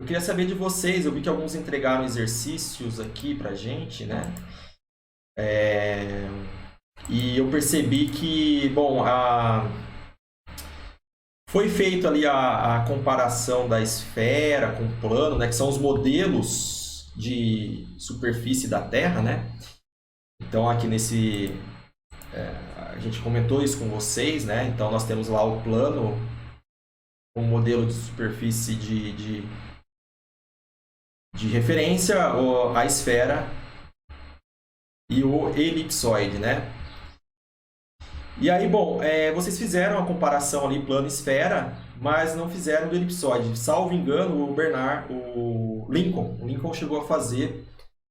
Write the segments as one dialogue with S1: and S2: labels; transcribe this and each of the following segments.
S1: queria saber de vocês, eu vi que alguns entregaram exercícios aqui pra gente, né? E eu percebi que, bom, foi feito ali a comparação da esfera com o plano, né? Que são os modelos de superfície da Terra, né? Então aqui a gente comentou isso com vocês, né? Então nós temos lá o plano, um modelo de superfície de referência, a esfera e o elipsoide, né? E aí, bom, vocês fizeram a comparação ali plano-esfera, mas não fizeram do elipsoide. Salvo engano, o Lincoln chegou a fazer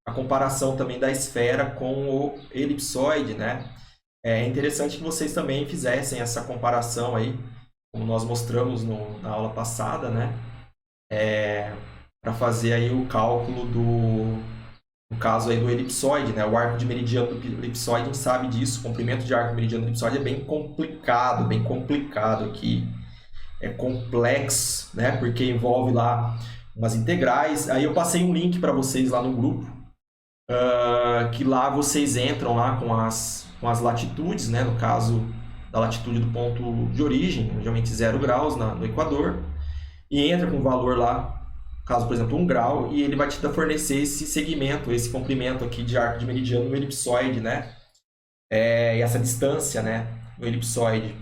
S1: a comparação também da esfera com o elipsoide, né? É interessante que vocês também fizessem essa comparação aí, como nós mostramos na aula passada, né? Para fazer aí o cálculo no caso aí do elipsoide, né? O arco de meridiano do elipsoide, a gente sabe disso, o comprimento de arco de meridiano do elipsoide é bem complicado aqui. É complexo, né? Porque envolve lá umas integrais. Aí eu passei um link para vocês lá no grupo, que lá vocês entram lá com as latitudes, né? No caso da latitude do ponto de origem, geralmente 0 graus no Equador, e entra com o valor lá, caso, por exemplo, 1 grau, e ele vai te fornecer esse segmento, esse comprimento aqui de arco de meridiano no elipsoide, né? E essa distância, né, no elipsoide.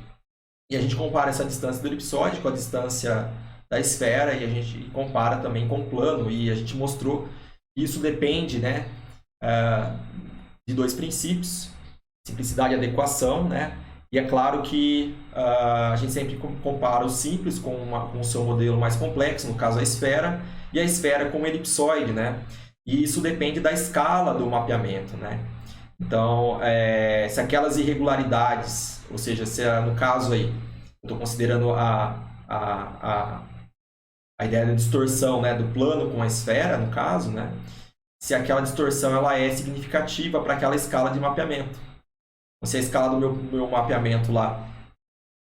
S1: E a gente compara essa distância do elipsoide com a distância da esfera e a gente compara também com o plano. E a gente mostrou que isso depende, né, de dois princípios, simplicidade e adequação, né? E é claro que a gente sempre compara o simples com o seu modelo mais complexo, no caso a esfera, e a esfera com o elipsoide, né? E isso depende da escala do mapeamento, né? Então, se aquelas irregularidades, ou seja, se no caso aí, eu estou considerando a ideia da distorção, né, do plano com a esfera, no caso, né? Se aquela distorção ela é significativa para aquela escala de mapeamento. Se a escala do meu mapeamento lá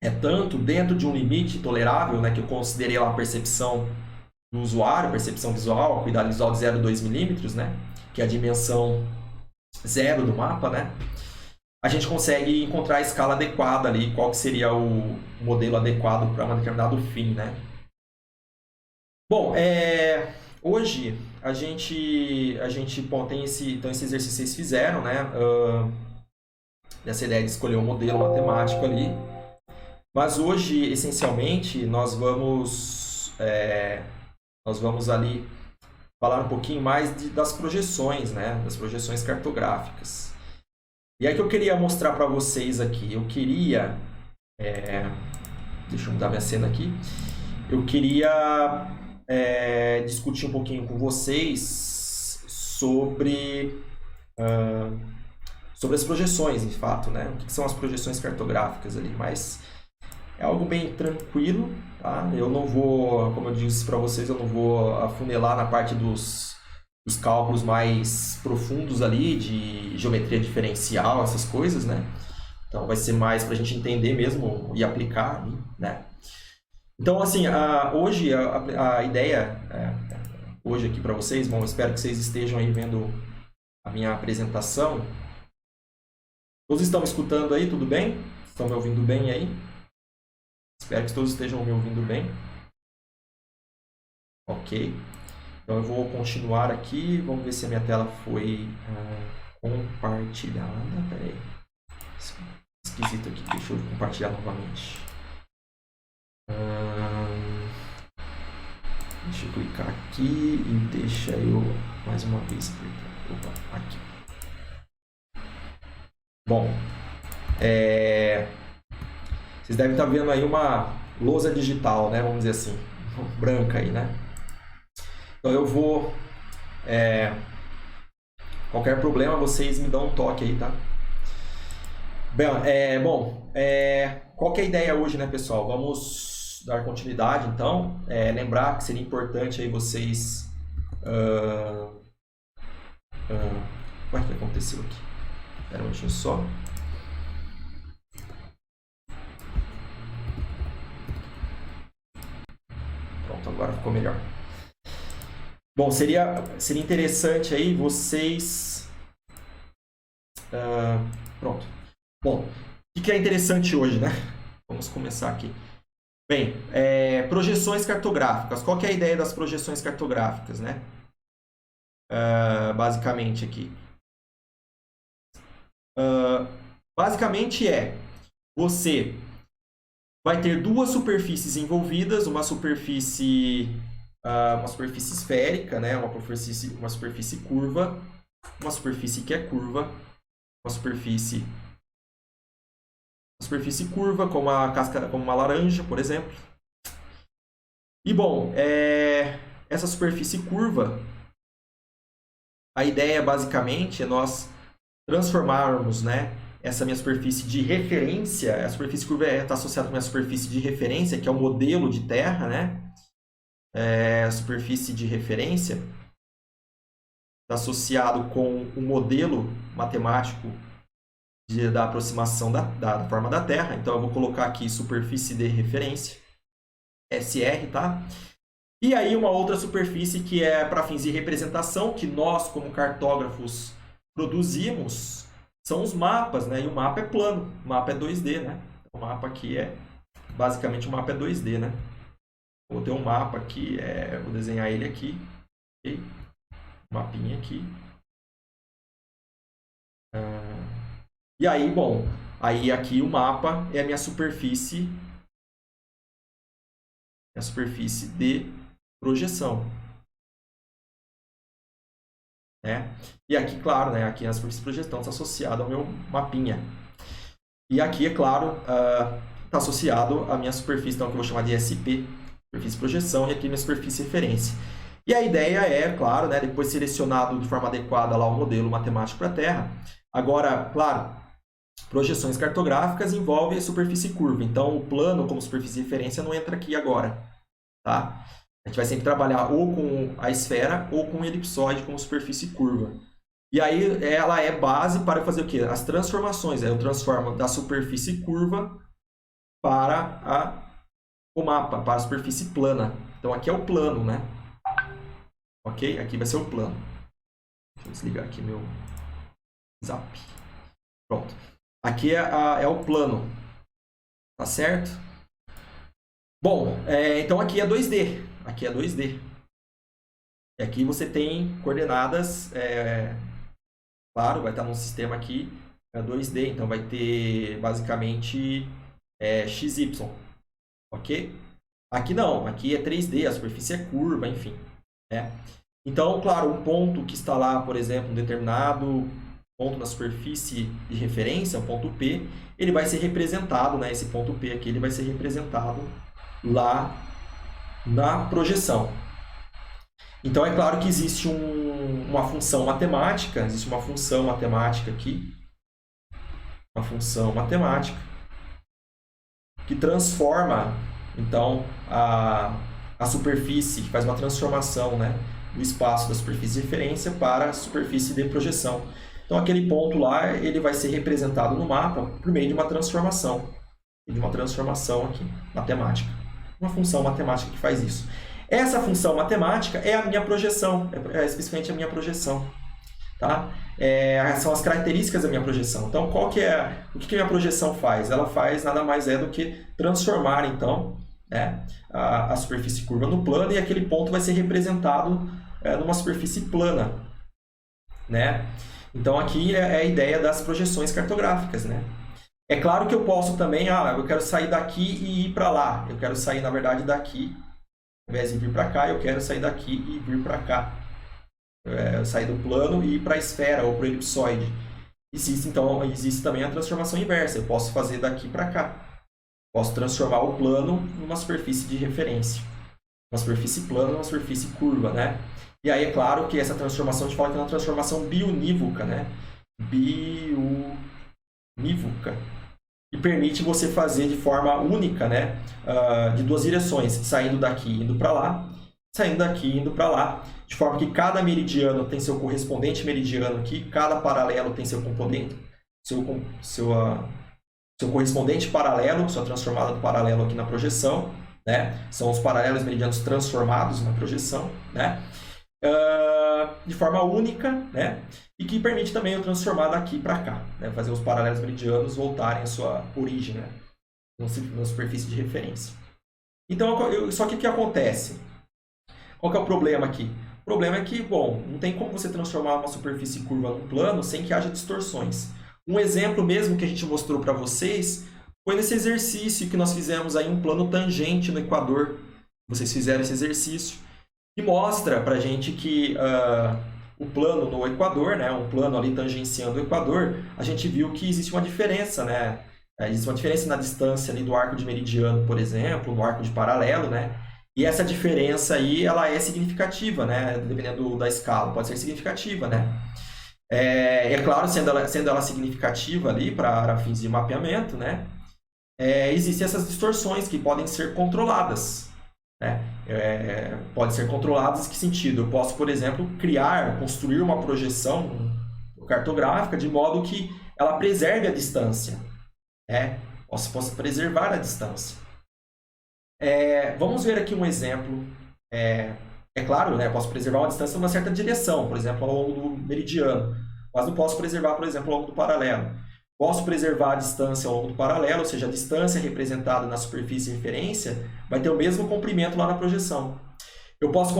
S1: é tanto dentro de um limite tolerável, né, que eu considerei lá a percepção do usuário, percepção visual, cuidado visual de 0,2 milímetros, né, que é a dimensão zero do mapa, né, a gente consegue encontrar a escala adequada ali, qual que seria o modelo adequado para um determinado fim, né. Bom, hoje a gente bom, tem esse exercício que vocês fizeram, né, dessa ideia de escolher um modelo matemático ali. Mas hoje, essencialmente, nós vamos ali falar um pouquinho mais das projeções, né? Das projeções cartográficas. E aí que eu queria mostrar para vocês aqui, deixa eu mudar minha cena aqui. Eu queria discutir um pouquinho com vocês sobre as projeções, de fato, né? O que são as projeções cartográficas ali, mas é algo bem tranquilo, tá? Eu não vou, como eu disse para vocês, eu não vou afunilar na parte dos cálculos mais profundos ali, de geometria diferencial, essas coisas, né? Então vai ser mais para a gente entender mesmo e aplicar, né? Então, assim, hoje a ideia, hoje aqui para vocês, bom, eu espero que vocês estejam aí vendo a minha apresentação. Todos estão me escutando aí, tudo bem? Estão me ouvindo bem aí? Espero que todos estejam me ouvindo bem. Ok. Então eu vou continuar aqui. Vamos ver se a minha tela foi compartilhada. Peraí. Esquisito aqui. Deixa eu compartilhar novamente. Deixa eu clicar aqui e deixa eu mais uma vez clicar. Opa, aqui. Bom, vocês devem estar vendo aí uma lousa digital, né? Vamos dizer assim, branca aí, né? Então eu vou... qualquer problema, vocês me dão um toque aí, tá? Bem, qual que é a ideia hoje, né, pessoal? Vamos dar continuidade, então. Lembrar que seria importante aí vocês... Ué, o que aconteceu aqui? Espera um minutinho só. Pronto, agora ficou melhor. Bom, seria interessante aí vocês... pronto. Bom, o que é interessante hoje, né? Vamos começar aqui. Bem, projeções cartográficas. Qual que é a ideia das projeções cartográficas, né? Basicamente aqui. Basicamente você vai ter duas superfícies envolvidas, uma superfície esférica, né? uma superfície curva, uma superfície que é curva, uma superfície curva, como a casca, como uma laranja, por exemplo. E bom, essa superfície curva, a ideia basicamente é nós transformarmos, né, essa minha superfície de referência, a superfície curva está associada com a minha superfície de referência, que é o modelo de terra, né? A superfície de referência está associado com o modelo matemático da aproximação da forma da Terra. Então, eu vou colocar aqui superfície de referência, SR, tá? E aí, uma outra superfície que é para fins de representação, que nós, como cartógrafos, produzimos, são os mapas, né? E o mapa é plano, o mapa é 2D, né? O mapa aqui basicamente, o mapa é 2D, né? Vou ter um mapa aqui, vou desenhar ele aqui, ok? Mapinha aqui. E aí, bom, aí aqui o mapa é a minha superfície de projeção. Né? E aqui, claro, né, aqui a superfície de projeção está associada ao meu mapinha. E aqui, é claro, está associado à minha superfície, então, que eu vou chamar de SP, superfície de projeção, e aqui minha superfície de referência. E a ideia é, claro, né, depois selecionado de forma adequada lá o modelo matemático para a Terra. Agora, claro, projeções cartográficas envolvem a superfície curva. Então, o plano como superfície de referência não entra aqui agora. Tá? A gente vai sempre trabalhar ou com a esfera ou com o elipsoide como superfície curva. E aí ela é base para fazer o quê? As transformações. Eu transformo da superfície curva para o mapa, para a superfície plana. Então aqui é o plano, né? Ok? Aqui vai ser o plano. Deixa eu desligar aqui meu zap. Pronto. Aqui é o plano. Tá certo? Bom, então aqui é 2D. Aqui é 2D. E aqui você tem coordenadas, claro, vai estar num sistema aqui 2D, então vai ter basicamente XY, ok? Aqui não, aqui é 3D, a superfície é curva, enfim. Né? Então, claro, um ponto que está lá, por exemplo, um determinado ponto na superfície de referência, um ponto P, ele vai ser representado, né? Esse ponto P aqui, ele vai ser representado lá na projeção. Então, é claro que existe uma função matemática, existe uma função matemática aqui, uma função matemática, que transforma, então, a superfície, que faz uma transformação, né, do espaço da superfície de referência para a superfície de projeção. Então, aquele ponto lá, ele vai ser representado no mapa por meio de uma transformação aqui, matemática. Uma função matemática que faz isso. Essa função matemática é a minha projeção, especificamente a minha projeção. Tá? São as características da minha projeção. Então, o que a minha projeção faz? Ela faz nada mais do que transformar, então, né, a superfície curva no plano, e aquele ponto vai ser representado numa superfície plana. Né? Então, aqui é a ideia das projeções cartográficas. Né? É claro que eu posso também, eu quero sair daqui e ir para lá. Eu quero sair, na verdade, daqui, ao invés de vir para cá, eu quero sair daqui e vir para cá. Sair do plano e ir para a esfera ou para o elipsoide. Existe também a transformação inversa. Eu posso fazer daqui para cá. Posso transformar o plano numa superfície de referência. Uma superfície plana numa superfície curva, né? E aí é claro que essa transformação, a gente fala que é uma transformação bionívoca, né? Bionívoca. E permite você fazer de forma única, né? De duas direções, saindo daqui e indo para lá, saindo daqui e indo para lá, de forma que cada meridiano tem seu correspondente meridiano aqui, cada paralelo tem seu componente, seu correspondente paralelo, sua transformada do paralelo aqui na projeção, né? São os paralelos meridianos transformados na projeção, né? de forma única, né? E que permite também eu transformar daqui para cá, né? Fazer os paralelos meridianos voltarem à sua origem, né? Na superfície de referência. Então, só que o que acontece? Qual que é o problema aqui? O problema é que, bom, não tem como você transformar uma superfície curva num plano sem que haja distorções. Um exemplo mesmo que a gente mostrou para vocês foi nesse exercício que nós fizemos aí um plano tangente no equador. Vocês fizeram esse exercício e mostra para a gente que o plano no equador, né, um plano ali tangenciando o equador, a gente viu que existe uma diferença, né? Existe uma diferença na distância ali do arco de meridiano, por exemplo, no arco de paralelo, né? E essa diferença aí, ela é significativa, né? Dependendo da escala, pode ser significativa, né? É claro, sendo ela significativa ali para fins de mapeamento, né? Existem essas distorções que podem ser controladas, né? Pode ser controladas em que sentido? Eu posso, por exemplo, construir uma projeção cartográfica de modo que ela preserve a distância, né? Posso preservar a distância. Vamos ver aqui um exemplo. É claro, né? Posso preservar uma distância numa certa direção, por exemplo, ao longo do meridiano, mas não posso preservar, por exemplo, ao longo do paralelo. Posso preservar a distância ao longo do paralelo, ou seja, a distância representada na superfície de referência vai ter o mesmo comprimento lá na projeção. Eu posso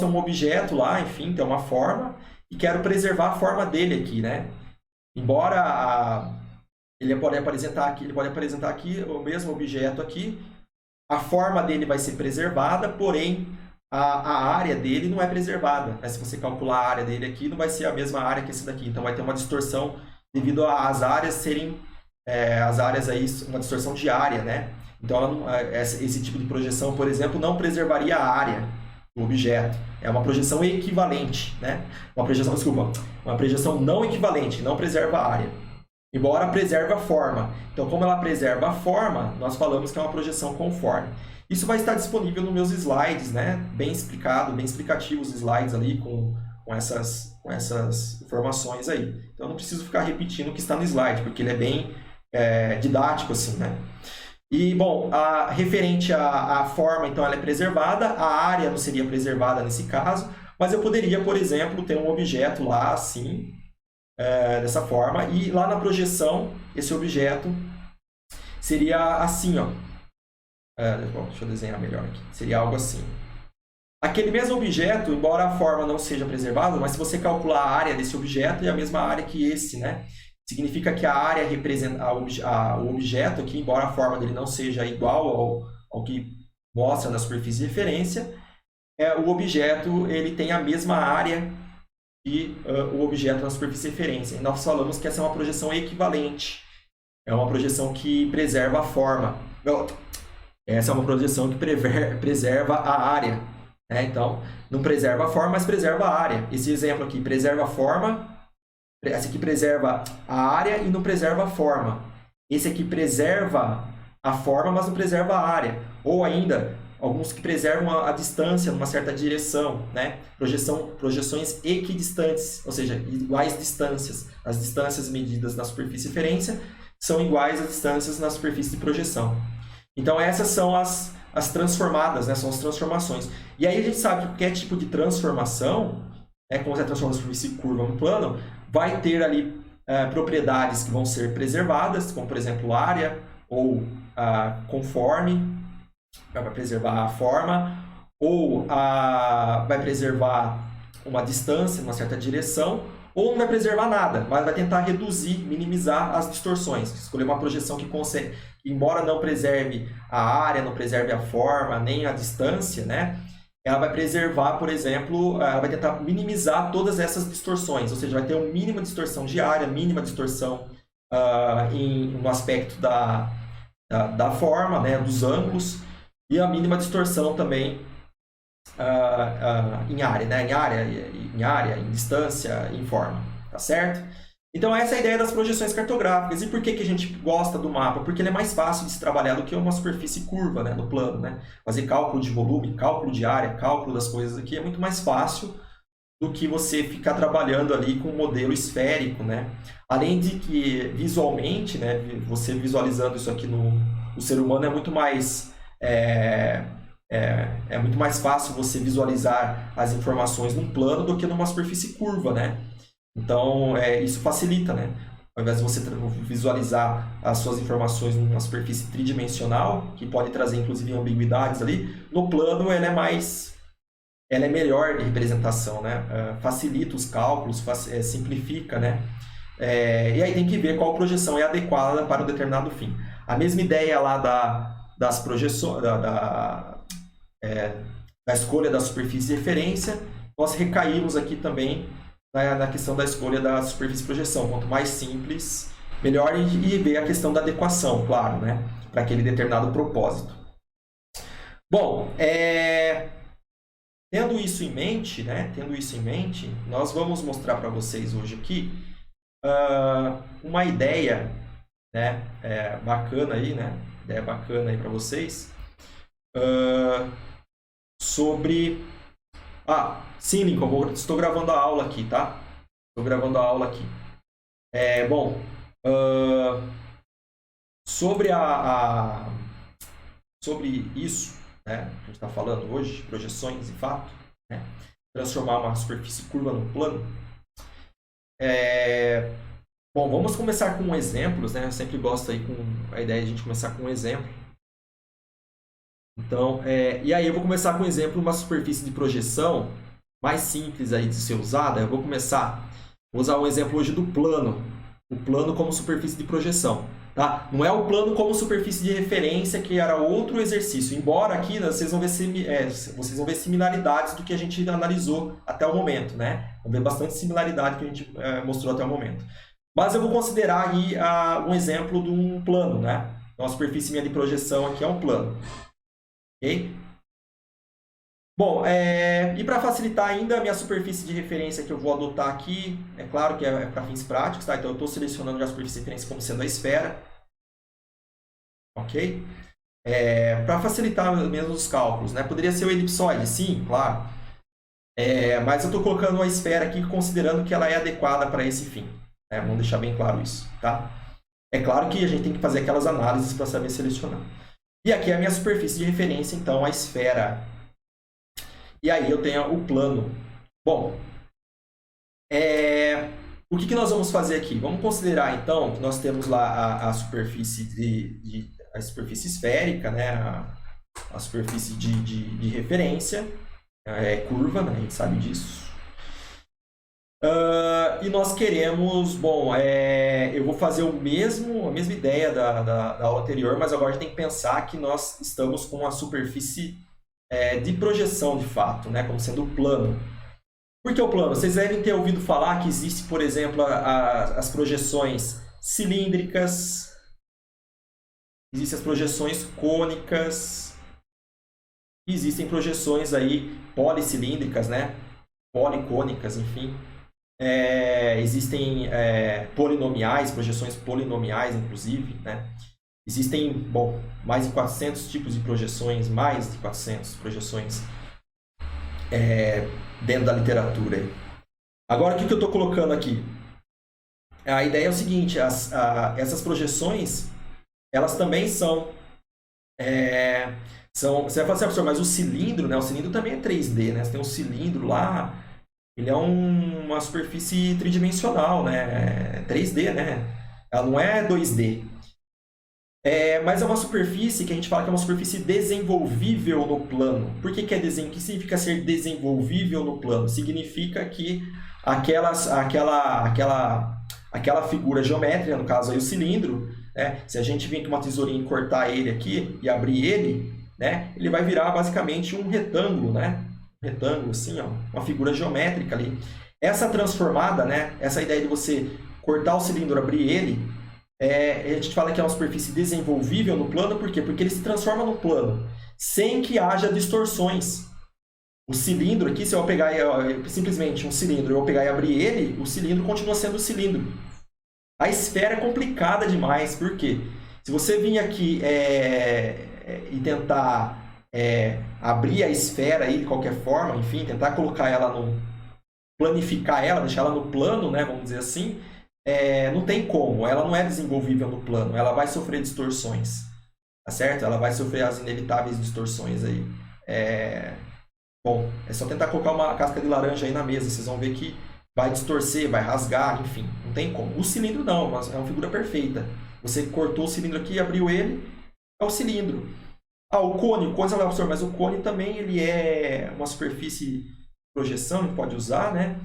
S1: ter um objeto lá, enfim, ter uma forma, e quero preservar a forma dele aqui, né? Embora ele pode apresentar aqui o mesmo objeto aqui, a forma dele vai ser preservada, porém a área dele não é preservada, né? Se você calcular a área dele aqui, não vai ser a mesma área que esse daqui, então vai ter uma distorção devido às áreas serem aí uma distorção de área, né? Então esse tipo de projeção, por exemplo, não preservaria a área do objeto. É uma projeção equivalente, né? Uma projeção não equivalente, não preserva a área, embora preserve a forma. Então, como ela preserva a forma, nós falamos que é uma projeção conforme. Isso vai estar disponível nos meus slides, né? Bem explicado, bem explicativos os slides ali com essas informações aí. Então, eu não preciso ficar repetindo o que está no slide, porque ele é bem didático, assim, né? E, bom, referente à forma, então, ela é preservada, a área não seria preservada nesse caso, mas eu poderia, por exemplo, ter um objeto lá, assim, dessa forma, e lá na projeção, esse objeto seria assim, ó. Deixa eu desenhar melhor aqui. Seria algo assim. Aquele mesmo objeto, embora a forma não seja preservada, mas se você calcular a área desse objeto, é a mesma área que esse, né? Significa que a área representa o objeto aqui, embora a forma dele não seja igual ao que mostra na superfície de referência, o objeto ele tem a mesma área e o objeto na superfície de referência. E nós falamos que essa é uma projeção equivalente. É uma projeção que preserva a forma. Essa é uma projeção que preserva a área. Né? Então, não preserva a forma, mas preserva a área. Esse exemplo aqui preserva a forma. Esse aqui preserva a área e não preserva a forma. Esse aqui preserva a forma, mas não preserva a área. Ou ainda, alguns que preservam a distância numa certa direção, né? Projeções equidistantes, ou seja, iguais distâncias. As distâncias medidas na superfície de referência são iguais às distâncias na superfície de projeção. Então, essas são as transformadas, né? São as transformações. E aí a gente sabe que qualquer tipo de transformação, como você transforma a superfície curva no plano, vai ter ali propriedades que vão ser preservadas, como, por exemplo, área ou conforme, vai preservar a forma, ou vai preservar uma distância, uma certa direção, ou não vai preservar nada, mas vai tentar reduzir, minimizar as distorções. Escolher uma projeção que consegue, embora não preserve a área, não preserve a forma, nem a distância, né? Ela vai preservar, por exemplo, ela vai tentar minimizar todas essas distorções, ou seja, vai ter uma mínima distorção de área, mínima distorção no aspecto da forma, né, dos ângulos, e a mínima distorção também em área, né? Em área, em distância, em forma, tá certo? Então essa é a ideia das projeções cartográficas. E por que a gente gosta do mapa? Porque ele é mais fácil de se trabalhar do que uma superfície curva, né, no plano, né? Fazer cálculo de volume, cálculo de área, cálculo das coisas aqui é muito mais fácil do que você ficar trabalhando ali com um modelo esférico, né? Além de que visualmente, né, você visualizando isso aqui no ser humano é muito mais É muito mais fácil você visualizar as informações num plano do que numa superfície curva, né? Então, isso facilita, né? Ao invés de você visualizar as suas informações numa superfície tridimensional, que pode trazer inclusive ambiguidades ali, no plano ela é melhor de representação, né? Facilita os cálculos, simplifica, né? E aí tem que ver qual projeção é adequada para um determinado fim. A mesma ideia lá das projeções, da escolha da superfície de referência, nós recaímos aqui também na questão da escolha da superfície de projeção. Quanto mais simples, melhor, e ver a questão da adequação, claro, né? Para aquele determinado propósito. Bom, tendo isso em mente, né? Nós vamos mostrar para vocês hoje aqui uma ideia, né? Bacana aí, né? Ideia bacana aí para vocês sobre... sim, Lincoln, estou gravando a aula aqui, tá? Estou gravando a aula aqui. Bom, sobre sobre isso, né? A gente está falando hoje, projeções e fato, né? Transformar uma superfície curva num plano. Bom, vamos começar com exemplos, né? Eu sempre gosto aí com a ideia de a gente começar com um exemplo. Então, e aí eu vou começar com um exemplo, uma superfície de projeção mais simples aí de ser usada. Eu vou usar um exemplo hoje do plano. O plano como superfície de projeção. Tá? Não é o plano como superfície de referência, que era outro exercício. Embora aqui vocês vão ver similaridades do que a gente analisou até o momento. Né? Vão ver bastante similaridade que a gente mostrou até o momento. Mas eu vou considerar aí um exemplo de um plano. Né? Então, a superfície minha de projeção aqui é um plano. Ok? Bom, e para facilitar ainda a minha superfície de referência que eu vou adotar aqui, é claro que é para fins práticos, tá? Então eu estou selecionando já a superfície de referência como sendo a esfera. Ok? Para facilitar mesmo os cálculos, né? Poderia ser o elipsoide, sim, claro. Mas eu estou colocando a esfera aqui considerando que ela é adequada para esse fim. Né? Vamos deixar bem claro isso, tá? É claro que a gente tem que fazer aquelas análises para saber selecionar. E aqui é a minha superfície de referência, então a esfera. E aí eu tenho o plano. Bom, o que nós vamos fazer aqui? Vamos considerar então que nós temos lá a superfície a superfície esférica, né? A superfície de referência, curva, né? A gente sabe disso. E nós queremos, bom, eu vou fazer a mesma ideia da aula anterior, mas agora a gente tem que pensar que nós estamos com a superfície de projeção de fato, né, como sendo o plano. Por que o plano? Vocês devem ter ouvido falar que existe, por exemplo, as projeções cilíndricas, existem as projeções cônicas, existem projeções aí policilíndricas, né, policônicas, enfim. Existem polinomiais, projeções polinomiais, inclusive, né? Existem, bom, mais de 400 tipos de projeções, mais de 400 projeções dentro da literatura. Agora, o que eu estou colocando aqui? A ideia é o seguinte, essas projeções, elas também são... você vai falar assim, professor, mas o cilindro, né? O cilindro também é 3D, né? Você tem um cilindro lá, ele é uma superfície tridimensional, né? 3D, né? Ela não é 2D. Mas é uma superfície que a gente fala que é uma superfície desenvolvível no plano. Por que o que significa ser desenvolvível no plano? Significa que aquela figura geométrica, no caso aí o cilindro, né? Se a gente vir com uma tesourinha e cortar ele aqui e abrir ele, né? Ele vai virar basicamente um retângulo, né? Um retângulo assim, ó, uma figura geométrica ali. Essa transformada, né? Essa ideia de você cortar o cilindro, abrir ele, a gente fala que é uma superfície desenvolvível no plano, por quê? Porque ele se transforma no plano, sem que haja distorções. O cilindro aqui, se eu pegar simplesmente um cilindro, eu pegar e abrir ele, o cilindro continua sendo o cilindro. A esfera é complicada demais, por quê? Se você vir aqui e tentar abrir a esfera aí de qualquer forma, enfim, tentar colocar ela planificar ela, deixar ela no plano, né, vamos dizer assim, não tem como, ela não é desenvolvível no plano, ela vai sofrer distorções, tá certo? Ela vai sofrer as inevitáveis distorções aí Bom, é só tentar colocar uma casca de laranja aí na mesa, vocês vão ver que vai distorcer, vai rasgar, enfim, não tem como. O cilindro não, mas é uma figura perfeita. Você cortou o cilindro aqui, abriu ele, é o cilindro. O cone, você vai observar, mas o cone também ele é uma superfície de projeção, a gente pode usar, né?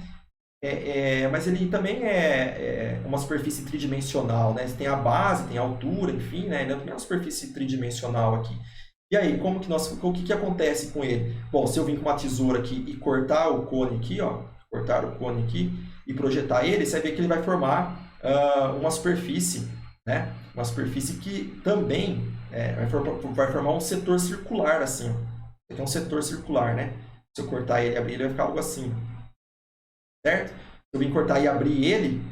S1: Mas ele também é uma superfície tridimensional, né? Você tem a base, tem a altura, enfim, né? Ele também é uma superfície tridimensional aqui. E aí, o que acontece com ele? Bom, se eu vir com uma tesoura aqui e cortar o cone aqui, ó, cortar o cone aqui e projetar ele, você vai ver que ele vai formar uma superfície, né? Uma superfície que também vai formar um setor circular, assim, ó. Aqui é um setor circular, né? Se eu cortar ele e abrir, ele vai ficar algo assim, certo? Se eu vir cortar e abrir ele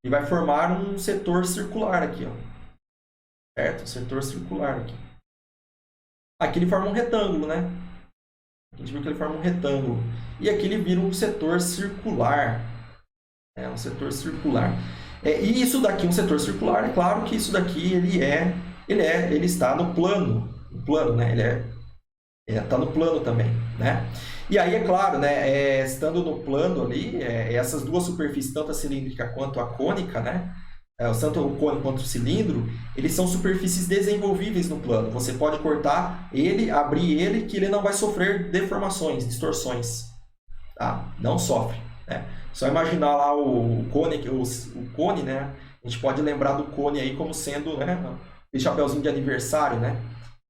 S1: vai formar um setor circular aqui, ó. Certo? Um setor circular aqui. Aqui ele forma um retângulo, né? A gente viu que ele forma um retângulo. E aqui ele vira um setor circular. Um setor circular. E isso daqui, um setor circular, é claro que isso daqui ele está no plano. No plano, né? Ele está no plano também, né? E aí, é claro, né? Estando no plano ali, essas duas superfícies, tanto a cilíndrica quanto a cônica, né? Tanto o cone quanto o cilindro, eles são superfícies desenvolvíveis no plano. Você pode cortar ele, abrir ele, que ele não vai sofrer deformações, distorções. Tá? Não sofre. Né? Só imaginar lá o cone, né? A gente pode lembrar do cone aí como sendo, né, esse chapeuzinho de aniversário, né?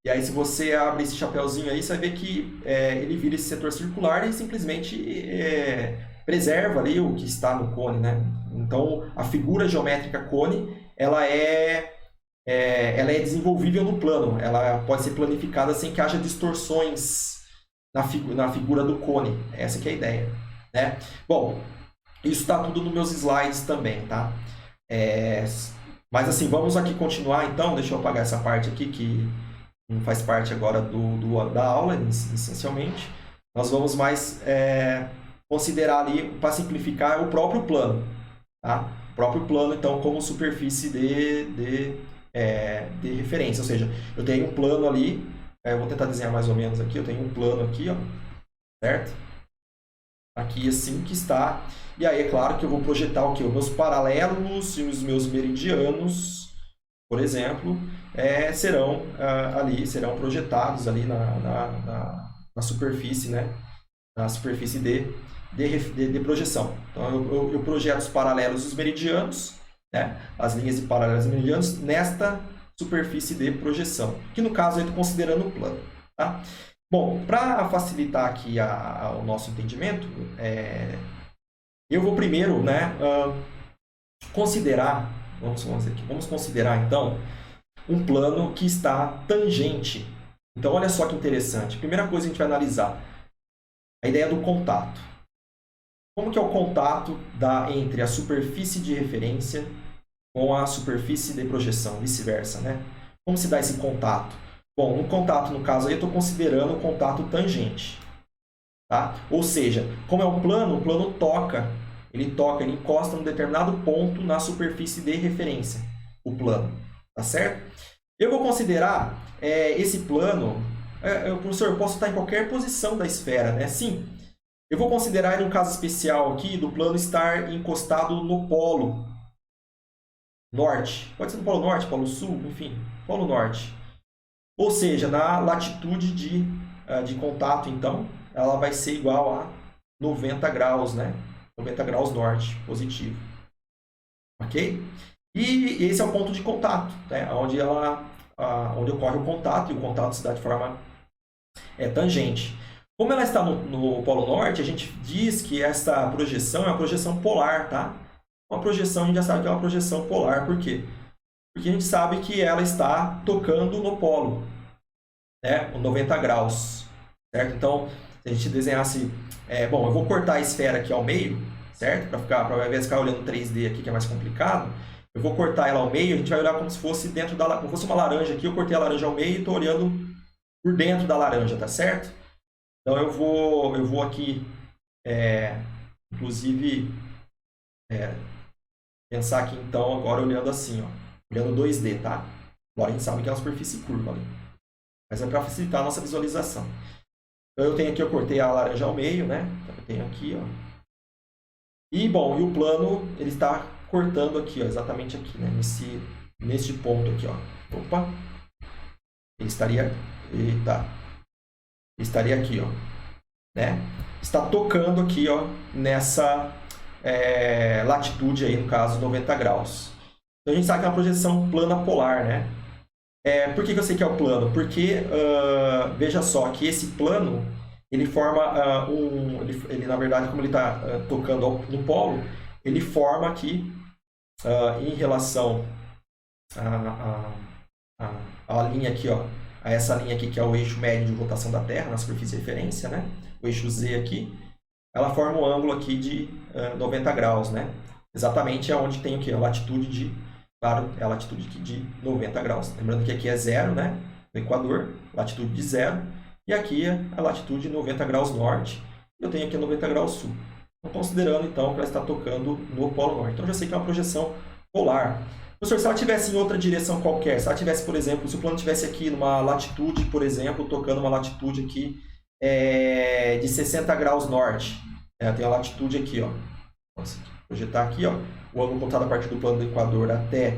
S1: E aí, se você abre esse chapeuzinho aí, você vai ver que ele vira esse setor circular e simplesmente preserva ali o que está no cone, né? Então, a figura geométrica cone, ela é desenvolvível no plano. Ela pode ser planificada sem que haja distorções na figura do cone. Essa que é a ideia, né? Bom, isso está tudo nos meus slides também, tá? Mas assim, vamos aqui continuar então. Deixa eu apagar essa parte aqui que não faz parte agora da aula, essencialmente. Nós vamos mais considerar ali, para simplificar, o próprio plano. Tá? O próprio plano, então, como superfície de referência. Ou seja, eu tenho um plano ali, eu vou tentar desenhar mais ou menos aqui, eu tenho um plano aqui, ó, certo? Aqui assim que está. E aí, é claro que eu vou projetar o quê? Os meus paralelos e os meus meridianos, por exemplo, serão projetados ali na superfície, né? Na superfície de projeção. Então, eu projeto os paralelos e os meridianos, né? As linhas de paralelos e meridianos, nesta superfície de projeção, que no caso eu estou considerando o plano. Tá? Bom, para facilitar aqui o nosso entendimento, eu vou primeiro, né, considerar, vamos considerar então um plano que está tangente. Então, olha só que interessante. Primeira coisa que a gente vai analisar, a ideia do contato. Como que é o contato entre a superfície de referência com a superfície de projeção, vice-versa, né? Como se dá esse contato? Bom, no contato, no caso aí, eu estou considerando o contato tangente. Tá? Ou seja, como é um plano, o plano ele encosta num determinado ponto na superfície de referência, o plano. Tá certo? Eu vou considerar esse plano, professor, eu posso estar em qualquer posição da esfera, né? Sim. Eu vou considerar ele um caso especial aqui do plano estar encostado no polo norte. Pode ser no polo norte, polo sul, enfim, polo norte. Ou seja, na latitude de contato, então, ela vai ser igual a 90 graus, né? 90 graus norte, positivo. Ok? E esse é o ponto de contato, né? onde ocorre o contato, e o contato se dá de forma tangente. Como ela está no Polo Norte, a gente diz que essa projeção é uma projeção polar, tá? Uma projeção, a gente já sabe que é uma projeção polar, por quê? Porque a gente sabe que ela está tocando no polo, né? 90 graus, certo? Então, se a gente desenhasse... bom, eu vou cortar a esfera aqui ao meio, certo? Para ao invés de ficar olhando 3D aqui, que é mais complicado, eu vou cortar ela ao meio, a gente vai olhar como se fosse como fosse uma laranja aqui, eu cortei a laranja ao meio e estou olhando por dentro da laranja, tá certo? Então, eu vou aqui, inclusive, pensar aqui, então, agora olhando assim, ó, olhando 2D, tá? Agora a gente sabe que é uma superfície curva ali. Mas é para facilitar a nossa visualização. Então eu tenho aqui, eu cortei a laranja ao meio, né? Então eu tenho aqui, ó. E, bom, e o plano, ele está cortando aqui, ó, exatamente aqui, né? Nesse ponto aqui, ó. Opa! Ele estaria... Eita! Ele estaria aqui, ó. Né? Está tocando aqui, ó, nessa latitude aí, no caso, 90 graus. Então a gente sabe que é uma projeção plana polar, né? Por que eu sei que é o plano? Porque, veja só, que esse plano, ele forma ele, na verdade, como ele está tocando no polo, ele forma aqui, em relação à linha aqui, ó, a essa linha aqui, que é o eixo médio de rotação da Terra, na superfície de referência, né? O eixo Z aqui, ela forma um ângulo aqui de 90 graus, né? Exatamente aonde tem o quê? A latitude de, claro, é a latitude aqui de 90 graus. Lembrando que aqui é zero, né? No Equador, latitude de zero. E aqui é a latitude de 90 graus norte. Eu tenho aqui 90 graus sul. Então, considerando, então, que ela está tocando no Polo Norte. Então, eu já sei que é uma projeção polar. Professor, se ela estivesse em outra direção qualquer, se ela tivesse, por exemplo, se o plano estivesse aqui numa latitude, por exemplo, tocando uma latitude aqui de 60 graus norte. Tem a latitude aqui, ó. Vamos projetar aqui, ó. O ângulo contado a partir do plano do Equador até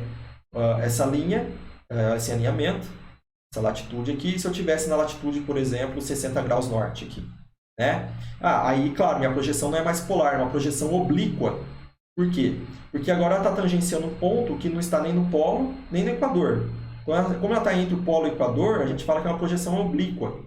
S1: essa linha, esse alinhamento, essa latitude aqui. Se eu tivesse na latitude, por exemplo, 60 graus norte aqui, né? Aí, claro, minha projeção não é mais polar, é uma projeção oblíqua. Por quê? Porque agora ela está tangenciando um ponto que não está nem no polo, nem no Equador. Como ela está entre o polo e o Equador, a gente fala que é uma projeção oblíqua.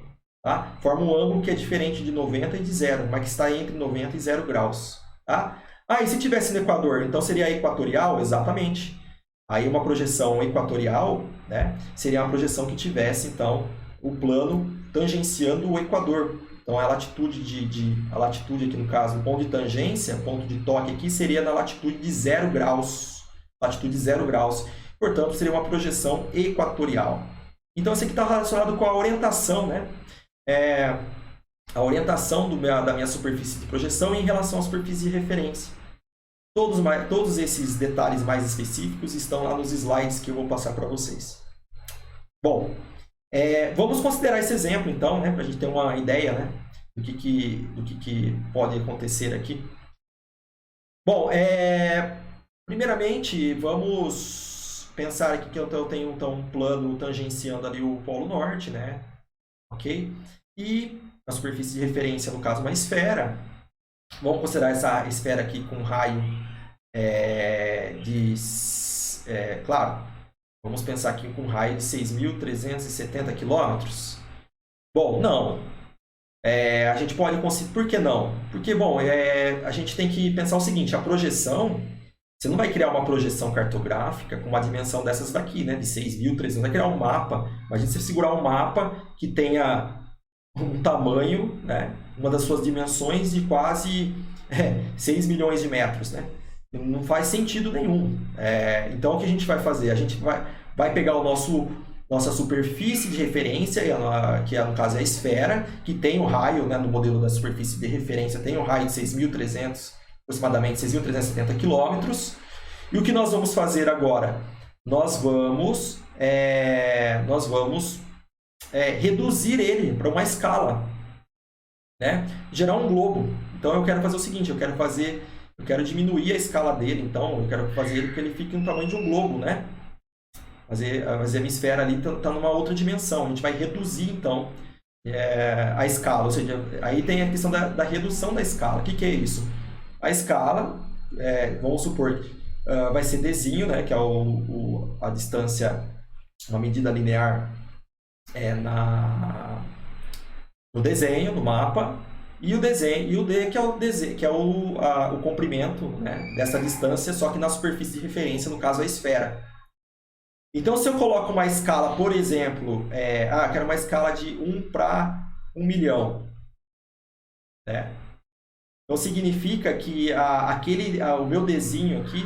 S1: Tá? Forma um ângulo que é diferente de 90 e de 0, mas que está entre 90 e 0 graus. Tá? E se tivesse no Equador, então seria equatorial? Exatamente. Aí uma projeção equatorial, né, seria uma projeção que tivesse, então, o plano tangenciando o Equador. Então, a latitude aqui, no caso, o ponto de tangência, ponto de toque aqui, seria na latitude de 0 graus. Latitude de 0 graus. Portanto, seria uma projeção equatorial. Então, isso aqui está relacionado com a orientação, né? A orientação da minha superfície de projeção em relação à superfície de referência. Todos esses detalhes mais específicos estão lá nos slides que eu vou passar para vocês. Bom, vamos considerar esse exemplo, então, né, para a gente ter uma ideia, né, do que pode acontecer aqui. Bom, primeiramente, vamos pensar aqui que eu tenho então, um plano tangenciando ali o Polo Norte, né? Ok? E a superfície de referência, no caso, uma esfera. Vamos considerar essa esfera aqui com um raio claro, vamos pensar aqui com um raio de 6.370 quilômetros. Bom, não. A gente pode conseguir... Por que não? Porque, bom, a gente tem que pensar o seguinte, a projeção... Você não vai criar uma projeção cartográfica com uma dimensão dessas daqui, né? De 6.300. Vai criar um mapa. Imagina você segurar um mapa que tenha um tamanho, né? Uma das suas dimensões de quase 6 milhões de metros, né? Não faz sentido nenhum. Então, o que a gente vai fazer? A gente vai pegar nossa superfície de referência, que no caso é a esfera, que tem o raio, né, no modelo da superfície de referência, tem o raio de 6.300, aproximadamente 6.370 quilômetros. E o que nós vamos fazer agora? Nós vamos reduzir ele para uma escala, né? Gerar um globo. Então eu quero fazer o seguinte, eu quero diminuir a escala dele, então eu quero fazer ele que ele fique no tamanho de um globo, né? Fazer a minha esfera ali está numa outra dimensão. A gente vai reduzir então a escala, ou seja, aí tem a questão da redução da escala. O que é isso? A escala, vamos supor que vai ser Dzinho, né, que é a distância, uma medida linear no desenho, no mapa, e o D que é o comprimento, né, dessa distância, só que na superfície de referência, no caso a esfera. Então, se eu coloco uma escala, por exemplo, quero uma escala de 1 para 1 milhão, né? Então, significa que o meu Dzinho aqui,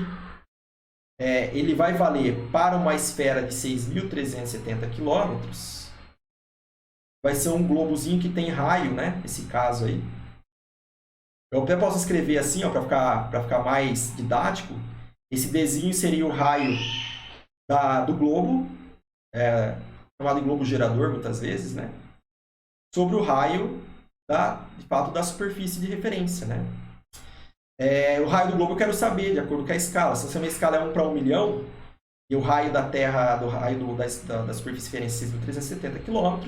S1: ele vai valer para uma esfera de 6.370 quilômetros, vai ser um globozinho que tem raio, né? Esse caso aí. Eu até posso escrever assim, para ficar mais didático. Esse Dzinho seria o raio do globo, chamado de globo gerador muitas vezes, né? Sobre o raio de fato, da superfície de referência, né? O raio do globo eu quero saber, de acordo com a escala. Se a minha escala é 1 para 1 milhão, e o raio da Terra, da superfície de referência é 6.370 km,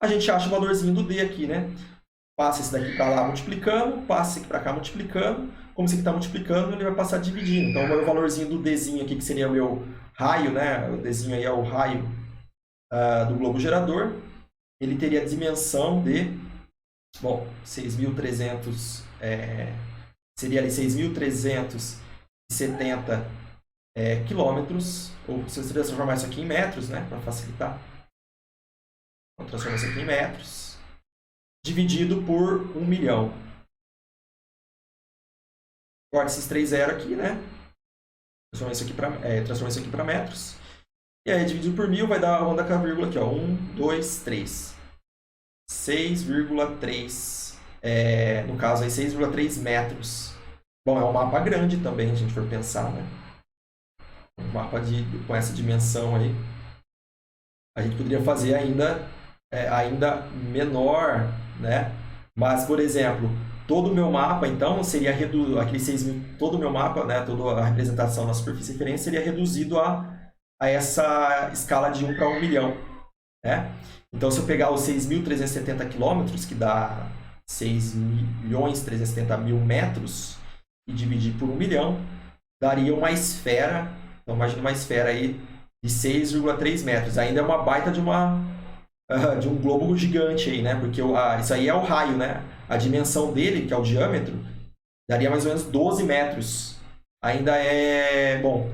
S1: a gente acha o valorzinho do D aqui, né? Passa esse daqui para lá multiplicando, passa esse aqui para cá multiplicando. Como esse aqui está multiplicando, ele vai passar dividindo. Então, o meu valorzinho do Dzinho aqui, que seria o meu raio, né? O Dzinho aí é o raio do globo gerador. Ele teria a dimensão de, bom, 6.300, seria ali 6.370 quilômetros, ou se você transformar isso aqui em metros, né? Para facilitar. Vou transformar isso aqui em metros, dividido por 1 milhão. Corta esses 3 zeros aqui, né? Transforma isso aqui para metros. E aí, dividido por 1000, vai dar a onda com a vírgula aqui, ó. 1, 2, 3. 6,3. No caso aí, 6,3 metros. Bom, é um mapa grande também, se a gente for pensar, né? Um mapa com essa dimensão aí. A gente poderia fazer ainda menor, né? Mas, por exemplo, todo o meu mapa, então, seria aquele 6.000, todo o meu mapa, né? Toda a representação na superfície de referência seria reduzido a essa escala de 1 para 1 milhão, né? Então, se eu pegar os 6.370 quilômetros, que dá 6.370.000 metros, e dividir por 1 milhão, daria uma esfera. Então, imagina uma esfera aí de 6,3 metros. Ainda é uma baita de um globo gigante aí, né? Porque isso aí é o raio, né? A dimensão dele, que é o diâmetro, daria mais ou menos 12 metros. Ainda bom,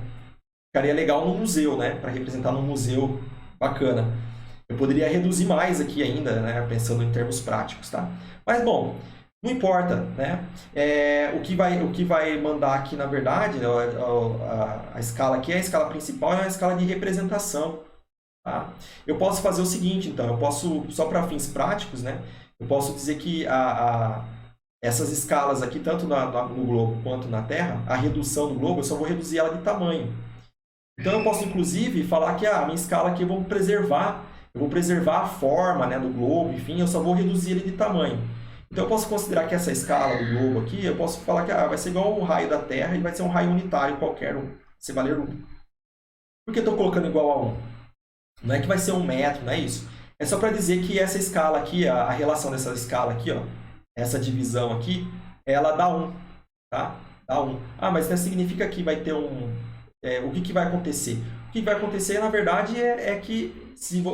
S1: ficaria legal no museu, né? Para representar num museu bacana. Eu poderia reduzir mais aqui ainda, né? Pensando em termos práticos, tá? Mas, bom, não importa, né? O que vai mandar aqui, na verdade, a escala aqui, a escala principal é a escala de representação. Tá? Eu posso fazer o seguinte, então, eu posso, só para fins práticos, né? Eu posso dizer que essas escalas aqui, tanto no globo quanto na Terra, a redução do globo, eu só vou reduzir ela de tamanho. Então, eu posso, inclusive, falar que a minha escala aqui eu vou preservar a forma, né, do globo, enfim, eu só vou reduzir ele de tamanho. Então, eu posso considerar que essa escala do globo aqui, eu posso falar que vai ser igual ao raio da Terra e vai ser um raio unitário qualquer, se valer 1. Por que eu estou colocando igual a 1? Não é que vai ser 1 metro, não é isso. É só para dizer que essa escala aqui, a relação dessa escala aqui, ó, essa divisão aqui, ela dá 1, tá? Dá 1. Ah, mas isso significa que vai ter o que vai acontecer? O que vai acontecer, na verdade, é que,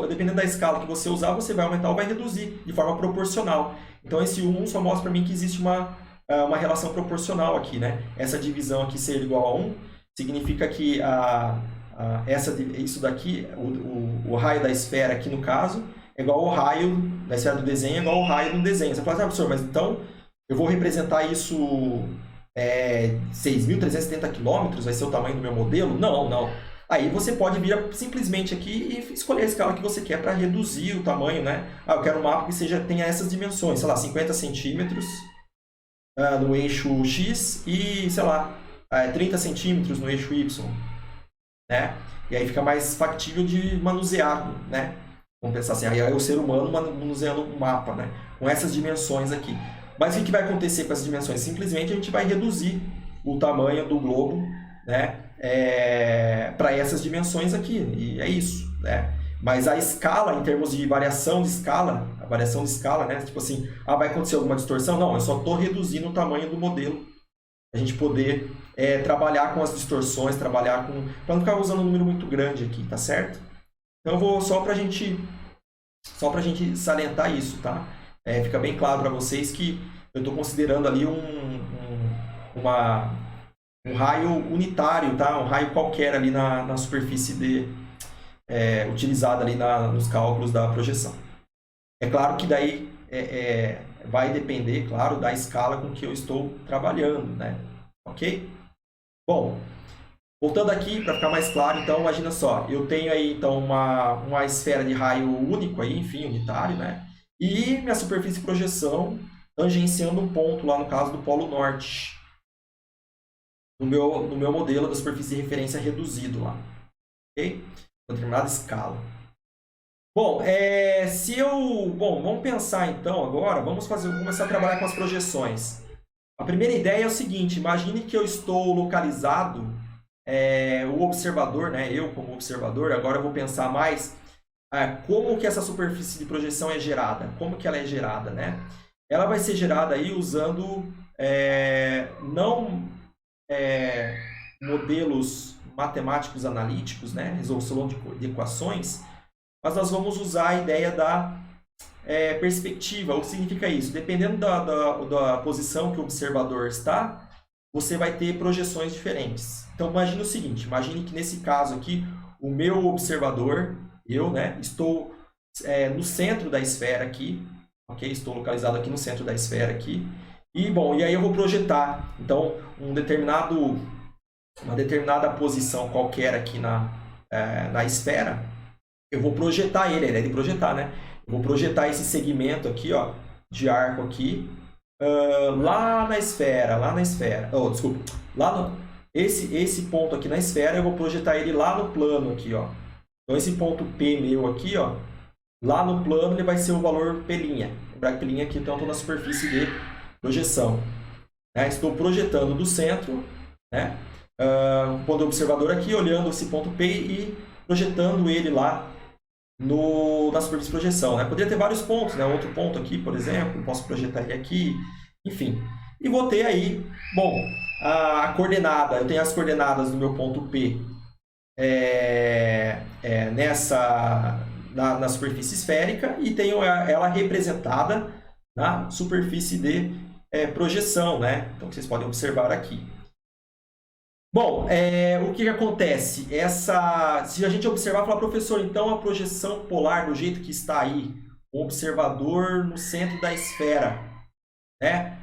S1: dependendo da escala que você usar, você vai aumentar ou vai reduzir de forma proporcional. Então, esse 1 só mostra para mim que existe uma relação proporcional aqui, né? Essa divisão aqui ser igual a 1 significa que isso daqui, o raio da esfera aqui no caso, é igual ao raio da esfera do desenho, é igual ao raio do desenho. Você fala assim, professor, mas então eu vou representar isso 6.370 km, vai ser o tamanho do meu modelo? Não, não. Aí você pode vir simplesmente aqui e escolher a escala que você quer para reduzir o tamanho, né? Eu quero um mapa que tenha essas dimensões, sei lá, 50 centímetros no eixo X e, sei lá, 30 centímetros no eixo Y. Né? E aí fica mais factível de manusear, né? Vamos pensar assim, aí é o ser humano manuseando um mapa, né? Com essas dimensões aqui. Mas o que vai acontecer com essas dimensões? Simplesmente a gente vai reduzir o tamanho do globo, né? Para essas dimensões aqui, e é isso, né? Mas a escala, em termos de variação de escala, né? Tipo assim, vai acontecer alguma distorção? Não, eu só estou reduzindo o tamanho do modelo. A gente poder trabalhar com as distorções, para não ficar usando um número muito grande aqui, tá certo? Então eu vou só para a gente salientar isso, tá? Fica bem claro para vocês que eu estou considerando ali um raio unitário, tá? Um raio qualquer ali na superfície utilizada ali nos cálculos da projeção. É claro que daí vai depender, claro, da escala com que eu estou trabalhando, né? Ok? Bom, voltando aqui para ficar mais claro, então imagina só, eu tenho aí então uma esfera de raio único aí, enfim, unitário, né? E minha superfície de projeção tangenciando um ponto lá no caso do Polo Norte, no meu modelo da superfície de referência reduzido lá, ok? Uma determinada escala. Bom, bom, vamos pensar então agora, vamos começar a trabalhar com as projeções. A primeira ideia é o seguinte, imagine que eu estou localizado, o observador, né? Eu como observador, agora eu vou pensar mais como que essa superfície de projeção é gerada, como que ela é gerada, né? Ela vai ser gerada aí usando não modelos matemáticos analíticos, né? Resolução de equações, mas nós vamos usar a ideia da perspectiva. O que significa isso? Dependendo da posição que o observador está, você vai ter projeções diferentes. Então, imagine o seguinte, imagine que nesse caso aqui, o meu observador, eu, né, estou no centro da esfera aqui, ok? Estou localizado aqui no centro da esfera aqui. E, bom, e aí eu vou projetar, então, uma determinada posição qualquer aqui na esfera, eu vou projetar ele, é de projetar, né? Eu vou projetar esse segmento aqui, ó, de arco aqui, lá na esfera, oh, desculpa, esse ponto aqui na esfera, eu vou projetar ele lá no plano aqui, ó. Então, esse ponto P meu aqui, ó, lá no plano, ele vai ser o valor P'. Lembrar que P' aqui, então, estou na superfície de projeção. Estou projetando do centro, né? Um ponto observador aqui, olhando esse ponto P e projetando ele lá na superfície de projeção, né? Poderia ter vários pontos, né? Outro ponto aqui, por exemplo, posso projetar ele aqui, enfim. E vou ter aí, bom, a coordenada, eu tenho as coordenadas do meu ponto P na superfície esférica e tenho ela representada na superfície de projeção, né? Então, vocês podem observar aqui. Bom, o que acontece? Se a gente observar, falar, professor, então a projeção polar, do jeito que está aí, o observador no centro da esfera, né?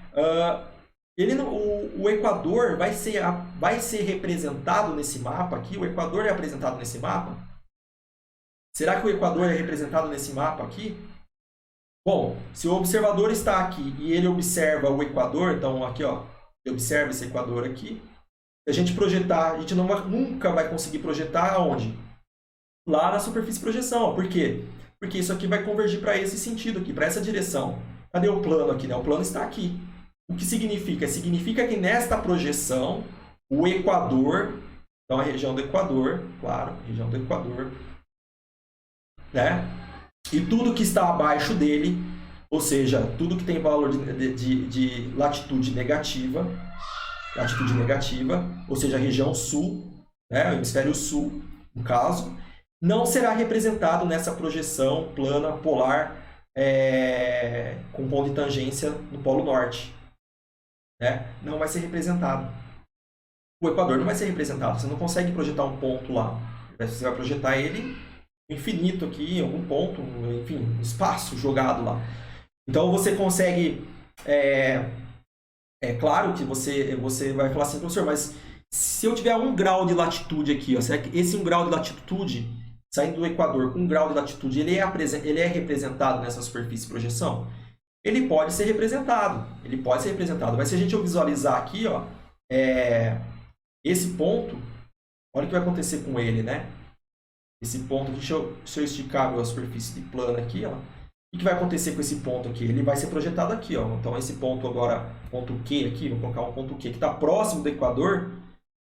S1: O Equador vai ser representado nesse mapa aqui? O Equador é apresentado nesse mapa? Será que o Equador é representado nesse mapa aqui? Bom, se o observador está aqui e ele observa o Equador, então aqui, ó, ele observa esse Equador aqui. Se a gente projetar, a gente nunca vai conseguir projetar aonde? Lá na superfície de projeção. Por quê? Porque isso aqui vai convergir para esse sentido aqui, para essa direção. Cadê o plano aqui? Né? O plano está aqui. O que significa? Significa que nesta projeção, o Equador, então a região do Equador, claro, região do Equador, né? E tudo que está abaixo dele, ou seja, tudo que tem valor de latitude negativa, ou seja, a região sul, né, o hemisfério sul, no caso, não será representado nessa projeção plana polar com ponto de tangência no Polo Norte. Né? Não vai ser representado. O Equador não vai ser representado, você não consegue projetar um ponto lá. Você vai projetar ele infinito aqui, em algum ponto, enfim, um espaço jogado lá. Então você consegue... claro que você vai falar assim, professor, mas se eu tiver 1 grau de latitude aqui, ó, será que esse 1 grau de latitude, saindo do Equador com 1 grau de latitude, ele é representado nessa superfície de projeção? Ele pode ser representado, Mas se a gente visualizar aqui, ó, esse ponto, olha o que vai acontecer com ele, né? Esse ponto aqui, se eu esticar a superfície de plano aqui, ó, o que vai acontecer com esse ponto aqui? Ele vai ser projetado aqui, ó. Então, esse ponto agora, ponto Q aqui, vou colocar um ponto Q que está próximo do Equador,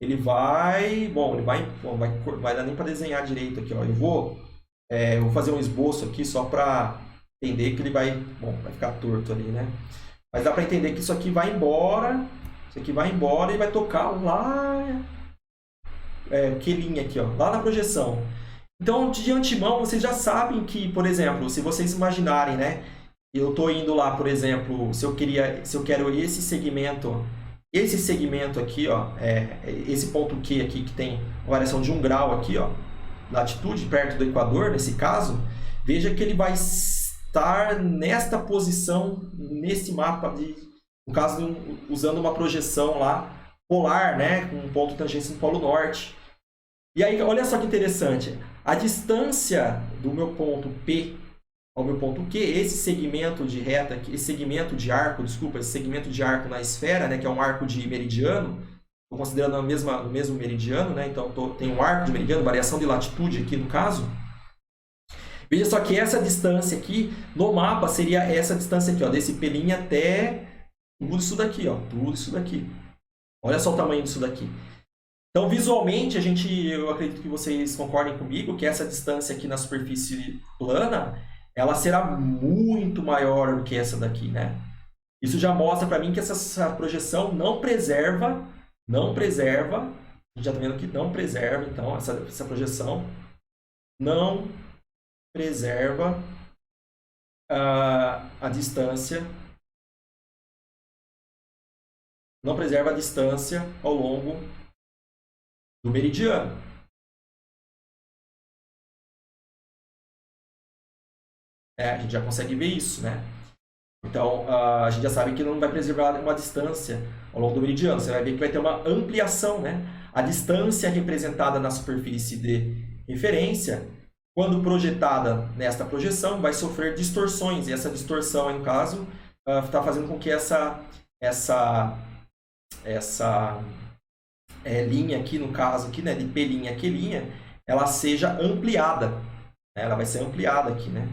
S1: ele vai... Bom, vai dar nem para desenhar direito aqui, ó. Eu vou fazer um esboço aqui só para entender que ele vai... Bom, vai ficar torto ali, né? Mas dá para entender que isso aqui vai embora, e vai tocar lá... Q' aqui, ó, lá na projeção. Então, de antemão, vocês já sabem que, por exemplo, se vocês imaginarem, né? Eu estou indo lá, por exemplo, se eu quero esse segmento aqui, ó, esse ponto Q aqui que tem uma variação de 1 grau aqui, ó, latitude, perto do Equador, nesse caso, veja que ele vai estar nesta posição, nesse mapa, no caso, usando uma projeção lá, polar, né, com um ponto de tangência no Polo Norte. E aí, olha só que interessante, a distância do meu ponto P ao meu ponto Q, esse segmento de reta, esse segmento de arco na esfera, né, que é um arco de meridiano, estou considerando o mesmo meridiano, né, então tem um arco de meridiano, variação de latitude aqui no caso. Veja só que essa distância aqui, no mapa, seria essa distância aqui, ó, desse P' até tudo isso daqui, ó, tudo isso daqui. Olha só o tamanho disso daqui. Então, visualmente, eu acredito que vocês concordem comigo que essa distância aqui na superfície plana, ela será muito maior do que essa daqui, né? Isso já mostra para mim que essa projeção não preserva, a gente já está vendo que não preserva, então, essa projeção não preserva a distância, ao longo do meridiano. A gente já consegue ver isso, né? Então, a gente já sabe que não vai preservar uma distância ao longo do meridiano. Você vai ver que vai ter uma ampliação, né? A distância representada na superfície de referência, quando projetada nesta projeção, vai sofrer distorções. E essa distorção, no caso, está fazendo com que essa linha aqui, no caso aqui, né, de P', Q', ela seja ampliada. Né? Ela vai ser ampliada aqui, né?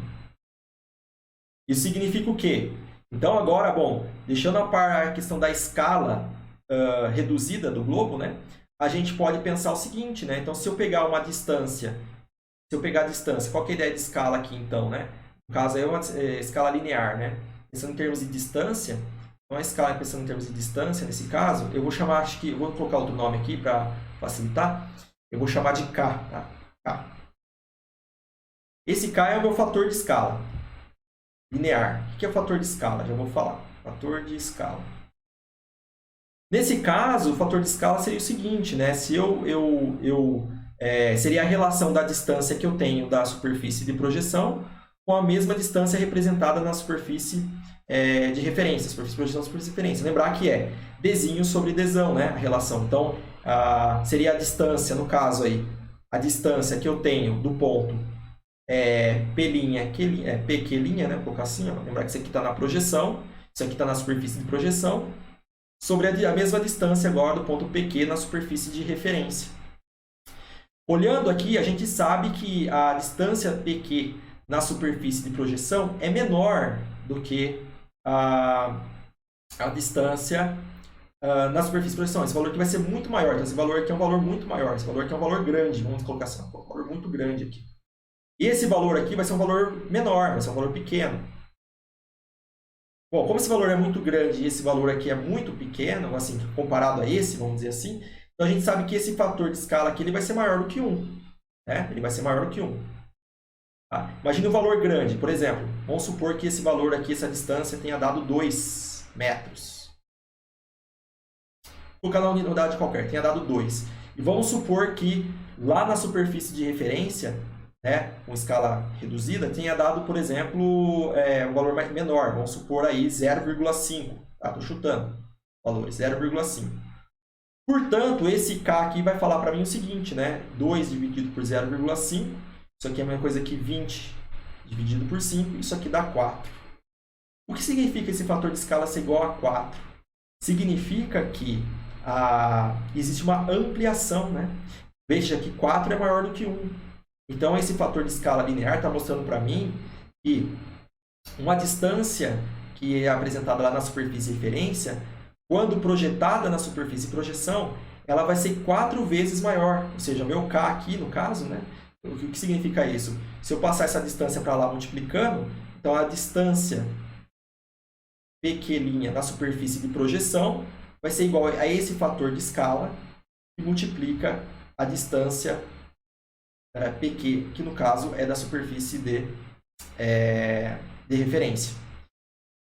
S1: Isso significa o quê? Então, agora, bom, deixando a par a questão da escala reduzida do globo, né? A gente pode pensar o seguinte, né? Então, se eu pegar a distância, qual que é a ideia de escala aqui, então, né? No caso, é uma escala linear, né? Pensando em termos de distância, então a escala pensando em termos de distância, nesse caso, eu vou chamar, acho que, eu vou colocar outro nome aqui para facilitar, eu vou chamar de K, tá? K. Esse K é o meu fator de escala linear. O que é o fator de escala? Já vou falar. Fator de escala. Nesse caso, o fator de escala seria o seguinte, né? Se seria a relação da distância que eu tenho da superfície de projeção com a mesma distância representada na superfície de referência, superfície de projeção, superfície de referência. Lembrar que é Dzinho sobre Dzão, né? A relação. Então, seria a distância, no caso aí, a distância que eu tenho do ponto PQ', né? Vou colocar assim, ó. Lembrar que isso aqui está na projeção, isso aqui está na superfície de projeção, sobre a mesma distância agora do ponto PQ na superfície de referência. Olhando aqui, a gente sabe que a distância PQ na superfície de projeção é menor do que a distância na superfície de projeção. Esse valor aqui vai ser muito maior. Então, esse valor aqui é um valor muito maior. Esse valor aqui é um valor grande. Vamos colocar assim, um valor muito grande aqui. E esse valor aqui vai ser um valor menor, vai ser um valor pequeno. Bom, como esse valor é muito grande e esse valor aqui é muito pequeno, assim, comparado a esse, vamos dizer assim, então a gente sabe que esse fator de escala aqui ele vai ser maior do que 1. Né? Ele vai ser maior do que 1. Tá? Imagine um valor grande, por exemplo, vamos supor que esse valor aqui, essa distância, tenha dado 2 metros. Vou colocar uma unidade qualquer, tenha dado 2. E vamos supor que lá na superfície de referência, né, com escala reduzida, tenha dado, por exemplo, um valor menor, vamos supor aí 0,5, tá? Estou chutando valores, 0,5. Portanto, esse K aqui vai falar para mim o seguinte, né, 2 dividido por 0,5, isso aqui é a mesma coisa que 20 dividido por 5, isso aqui dá 4. O que significa esse fator de escala ser igual a 4? Significa que existe uma ampliação, né? Veja que 4 é maior do que 1. Então, esse fator de escala linear está mostrando para mim que uma distância que é apresentada lá na superfície de referência, quando projetada na superfície de projeção, ela vai ser 4 vezes maior. Ou seja, meu K aqui, no caso, né? O que significa isso? Se eu passar essa distância para lá multiplicando, então a distância PQ' na superfície de projeção vai ser igual a esse fator de escala que multiplica a distância PQ, que no caso é da superfície de referência.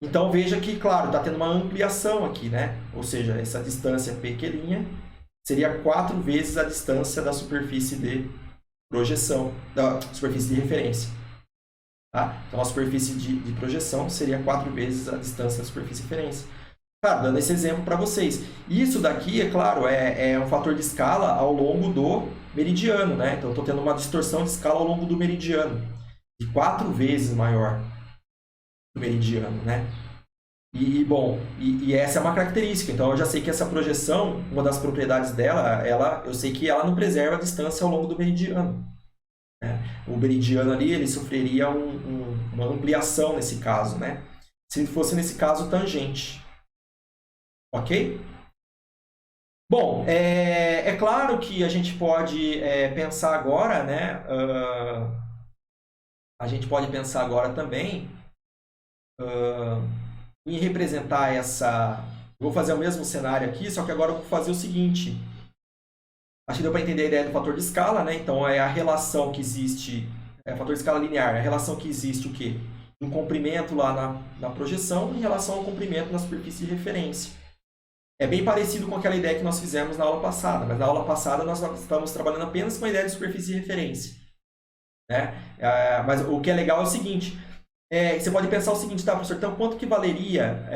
S1: Então veja que, claro, está tendo uma ampliação aqui, né? Ou seja, essa distância PQ' seria 4 vezes a distância da superfície de projeção, da superfície de referência. Tá? Então a superfície de projeção seria 4 vezes a distância da superfície de referência. Claro, dando esse exemplo para vocês. Isso daqui, é claro, é um fator de escala ao longo do meridiano, né? Então, eu estou tendo uma distorção de escala ao longo do meridiano, de 4 vezes maior do meridiano, né? Bom, essa é uma característica. Então, eu já sei que essa projeção, uma das propriedades dela, eu sei que ela não preserva a distância ao longo do meridiano. né? O meridiano ali, ele sofreria uma ampliação nesse caso, né? Se fosse nesse caso tangente. Ok? Bom, é claro que a gente pode pensar agora, né? A gente pode pensar agora também em representar essa... Vou fazer o mesmo cenário aqui, só que agora eu vou fazer o seguinte. Acho que deu para entender a ideia do fator de escala, né? Então, é a relação que existe... fator de escala linear, a relação que existe o quê? Um comprimento lá na projeção em relação ao comprimento na superfície de referência. É bem parecido com aquela ideia que nós fizemos na aula passada, mas na aula passada nós estamos trabalhando apenas com a ideia de superfície de referência, né? Mas o que é legal é o seguinte, você pode pensar o seguinte, tá, professor, então quanto que valeria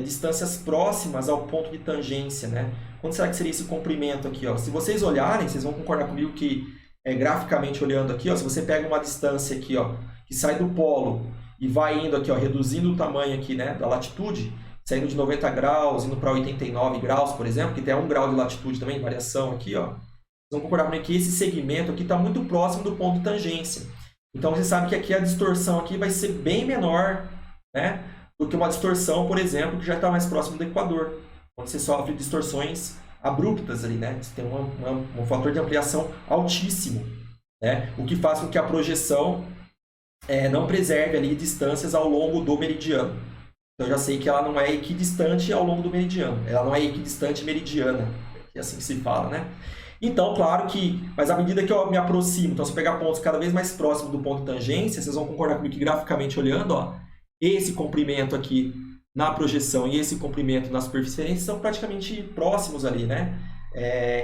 S1: distâncias próximas ao ponto de tangência, né? Quanto será que seria esse comprimento aqui, ó? Se vocês olharem, vocês vão concordar comigo que, graficamente olhando aqui, ó, se você pega uma distância aqui, ó, que sai do polo e vai indo aqui, ó, reduzindo o tamanho aqui, né, da latitude, saindo de 90 graus, indo para 89 graus, por exemplo, que tem 1 grau de latitude também, variação aqui, ó. Vocês vão concordar comigo que esse segmento aqui está muito próximo do ponto de tangência. Então, você sabe que aqui a distorção aqui vai ser bem menor, né, do que uma distorção, por exemplo, que já está mais próximo do equador, onde você sofre distorções abruptas ali, né? Você tem um fator de ampliação altíssimo, né? O que faz com que a projeção não preserve ali distâncias ao longo do meridiano. Então, eu já sei que ela não é equidistante ao longo do meridiano. Ela não é equidistante meridiana, é assim que se fala, né? Então, claro que... Mas à medida que eu me aproximo, então se eu pegar pontos cada vez mais próximos do ponto de tangência, vocês vão concordar comigo que graficamente olhando, ó, esse comprimento aqui na projeção e esse comprimento na superfície de referência são praticamente próximos ali, né?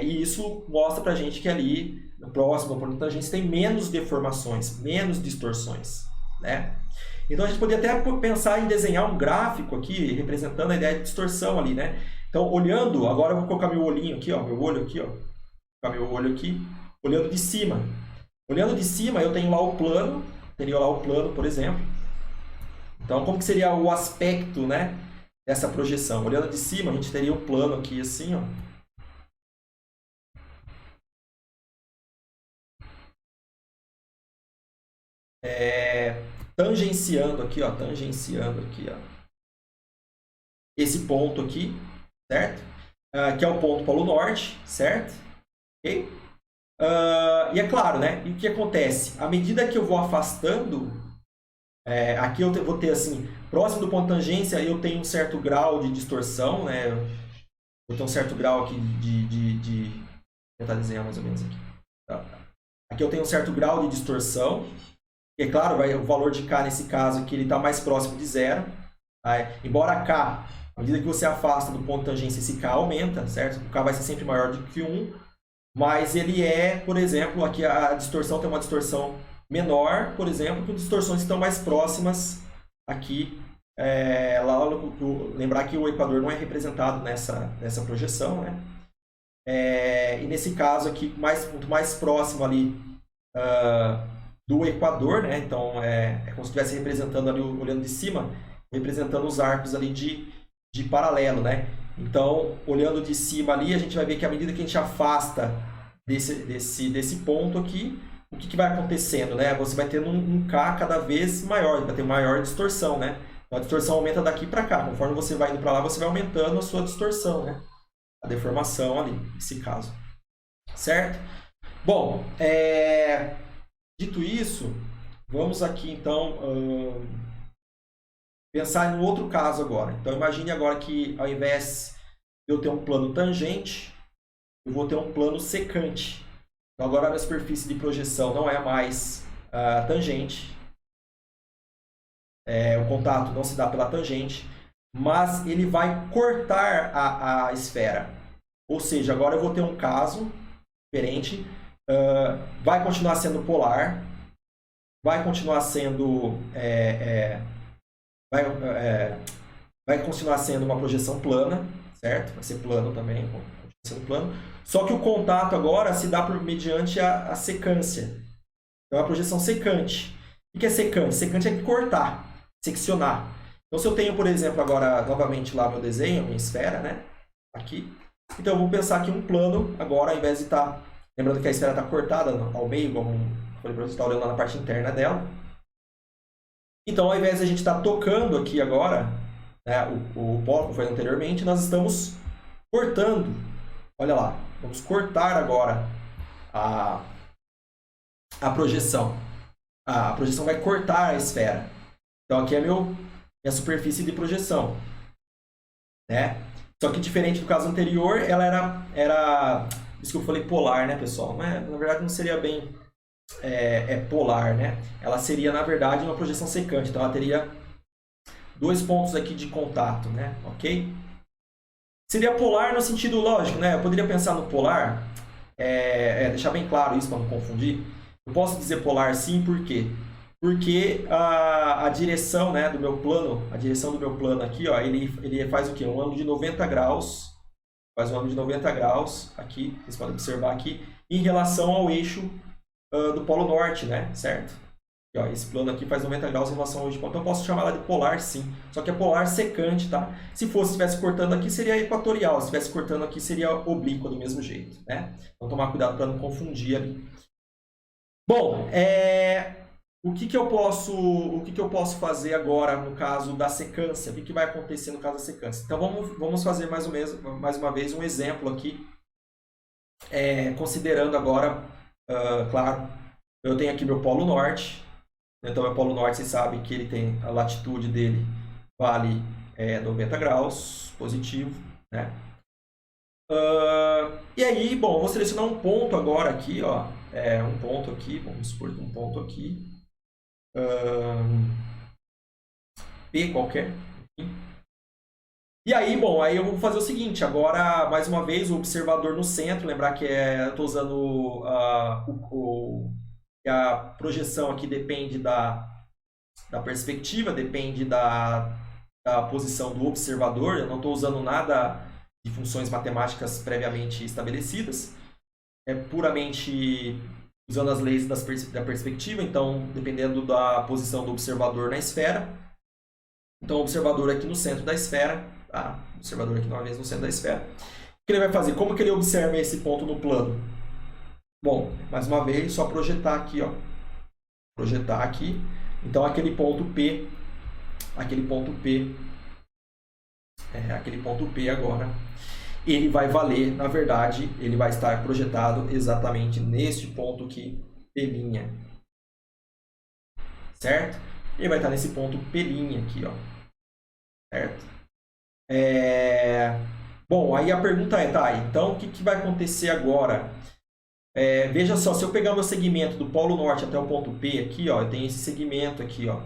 S1: E isso mostra pra gente que ali, no próximo ao ponto de tangência, tem menos deformações, menos distorções, né? Então, a gente poderia até pensar em desenhar um gráfico aqui, representando a ideia de distorção ali, né? Então, olhando, agora eu vou colocar meu olhinho aqui, ó, meu olho aqui, ó. Vou colocar meu olho aqui, olhando de cima. Olhando de cima, eu tenho lá o plano, teria lá o plano, por exemplo. Então, como que seria o aspecto, né, dessa projeção? Olhando de cima, a gente teria um plano aqui assim, ó. Tangenciando aqui, ó, esse ponto aqui, certo? Que é o ponto Polo Norte, certo? Ok? E é claro, né? E o que acontece? À medida que eu vou afastando, aqui eu vou ter assim, próximo do ponto de tangência, eu tenho um certo grau de distorção, né? Eu tenho um certo grau aqui vou tentar desenhar mais ou menos aqui. Tá. Aqui eu tenho um certo grau de distorção. E é claro, o valor de K nesse caso aqui, ele está mais próximo de zero. Embora K, à medida que você afasta do ponto de tangência, esse K aumenta, certo? O K vai ser sempre maior do que 1. Mas ele por exemplo, aqui a distorção tem uma distorção menor, por exemplo, que distorções que estão mais próximas aqui. Lembrar que o equador não é representado nessa projeção, né? E nesse caso aqui, muito mais próximo ali do equador, né? Então, é como se estivesse representando ali, olhando de cima, representando os arcos ali de paralelo, né? Então, olhando de cima ali, a gente vai ver que à medida que a gente afasta desse ponto aqui, o que vai acontecendo, né? Você vai tendo um K cada vez maior, vai ter maior distorção, né? Então, a distorção aumenta daqui para cá. Conforme você vai indo para lá, você vai aumentando a sua distorção, né? A deformação ali, nesse caso. Certo? Bom, dito isso, vamos aqui então pensar em um outro caso agora. Então, imagine agora que ao invés de eu ter um plano tangente, eu vou ter um plano secante. Então, agora a minha superfície de projeção não é mais tangente. O contato não se dá pela tangente, mas ele vai cortar a esfera. Ou seja, agora eu vou ter um caso diferente. Vai continuar sendo polar, vai continuar sendo vai continuar sendo uma projeção plana, certo? Vai ser plano também, continua sendo plano. Só que o contato agora se dá mediante a secância. Então, é uma projeção secante. O que é secante? Secante é cortar, seccionar. Então, se eu tenho, por exemplo, agora novamente lá meu desenho, minha esfera, né? Aqui. Então, eu vou pensar aqui um plano agora, ao invés de estar... Lembrando que a esfera está cortada ao meio, como Falei para você estar olhando lá na parte interna dela. Então, ao invés de a gente estar tocando aqui agora, né, o polo, como foi anteriormente, nós estamos cortando. Olha lá, vamos cortar agora a projeção. A projeção vai cortar a esfera. Então, aqui é minha superfície de projeção, né? Só que diferente do caso anterior, ela era isso que eu falei polar, né, pessoal? Mas, na verdade, não seria bem polar, né? Ela seria, na verdade, uma projeção secante. Então, ela teria dois pontos aqui de contato, né? Ok? Seria polar no sentido lógico, né? Eu poderia pensar no polar, deixar bem claro isso para não confundir. Eu posso dizer polar sim, por quê? Porque a direção, né, do meu plano, a direção do meu plano aqui, ó, ele faz o quê? Um ângulo de 90 graus. Faz um ângulo de 90 graus aqui, vocês podem observar aqui, em relação ao eixo do Polo Norte, né? Certo? E, ó, esse plano aqui faz 90 graus em relação ao eixo do Polo. Então eu posso chamar ela de polar sim. Só que é polar secante, tá? Se estivesse cortando aqui, seria equatorial. Se estivesse cortando aqui, seria oblíqua do mesmo jeito, né? Então tomar cuidado para não confundir ali. Bom, o que que eu posso fazer agora no caso da secância? O que vai acontecer no caso da secância? Então vamos fazer mais uma vez um exemplo aqui, considerando agora, claro, eu tenho aqui meu Polo Norte. Então meu Polo Norte, vocês sabem que ele tem a latitude dele vale 90 graus, positivo, né? E aí, bom, eu vou selecionar um ponto agora aqui, ó, um ponto aqui, vamos supor um ponto aqui. P qualquer. E aí, bom, aí eu vou fazer o seguinte, agora, mais uma vez, o observador no centro, lembrar que eu estou usando a projeção aqui depende da perspectiva, depende da posição do observador, eu não estou usando nada de funções matemáticas previamente estabelecidas, é puramente usando as leis da perspectiva, então dependendo da posição do observador na esfera. Então o observador aqui no centro da esfera, tá? O observador aqui novamente no centro da esfera. O que ele vai fazer? Como que ele observa esse ponto no plano? Bom, mais uma vez, só projetar aqui, ó. Projetar aqui. Então aquele ponto P agora, ele vai valer, na verdade, ele vai estar projetado exatamente neste ponto aqui, P'. Certo? Ele vai estar nesse ponto P' aqui, ó. Certo? Bom, aí a pergunta tá, então o que vai acontecer agora? Veja só, se eu pegar o meu segmento do Polo Norte até o ponto P aqui, ó, eu tenho esse segmento aqui, ó,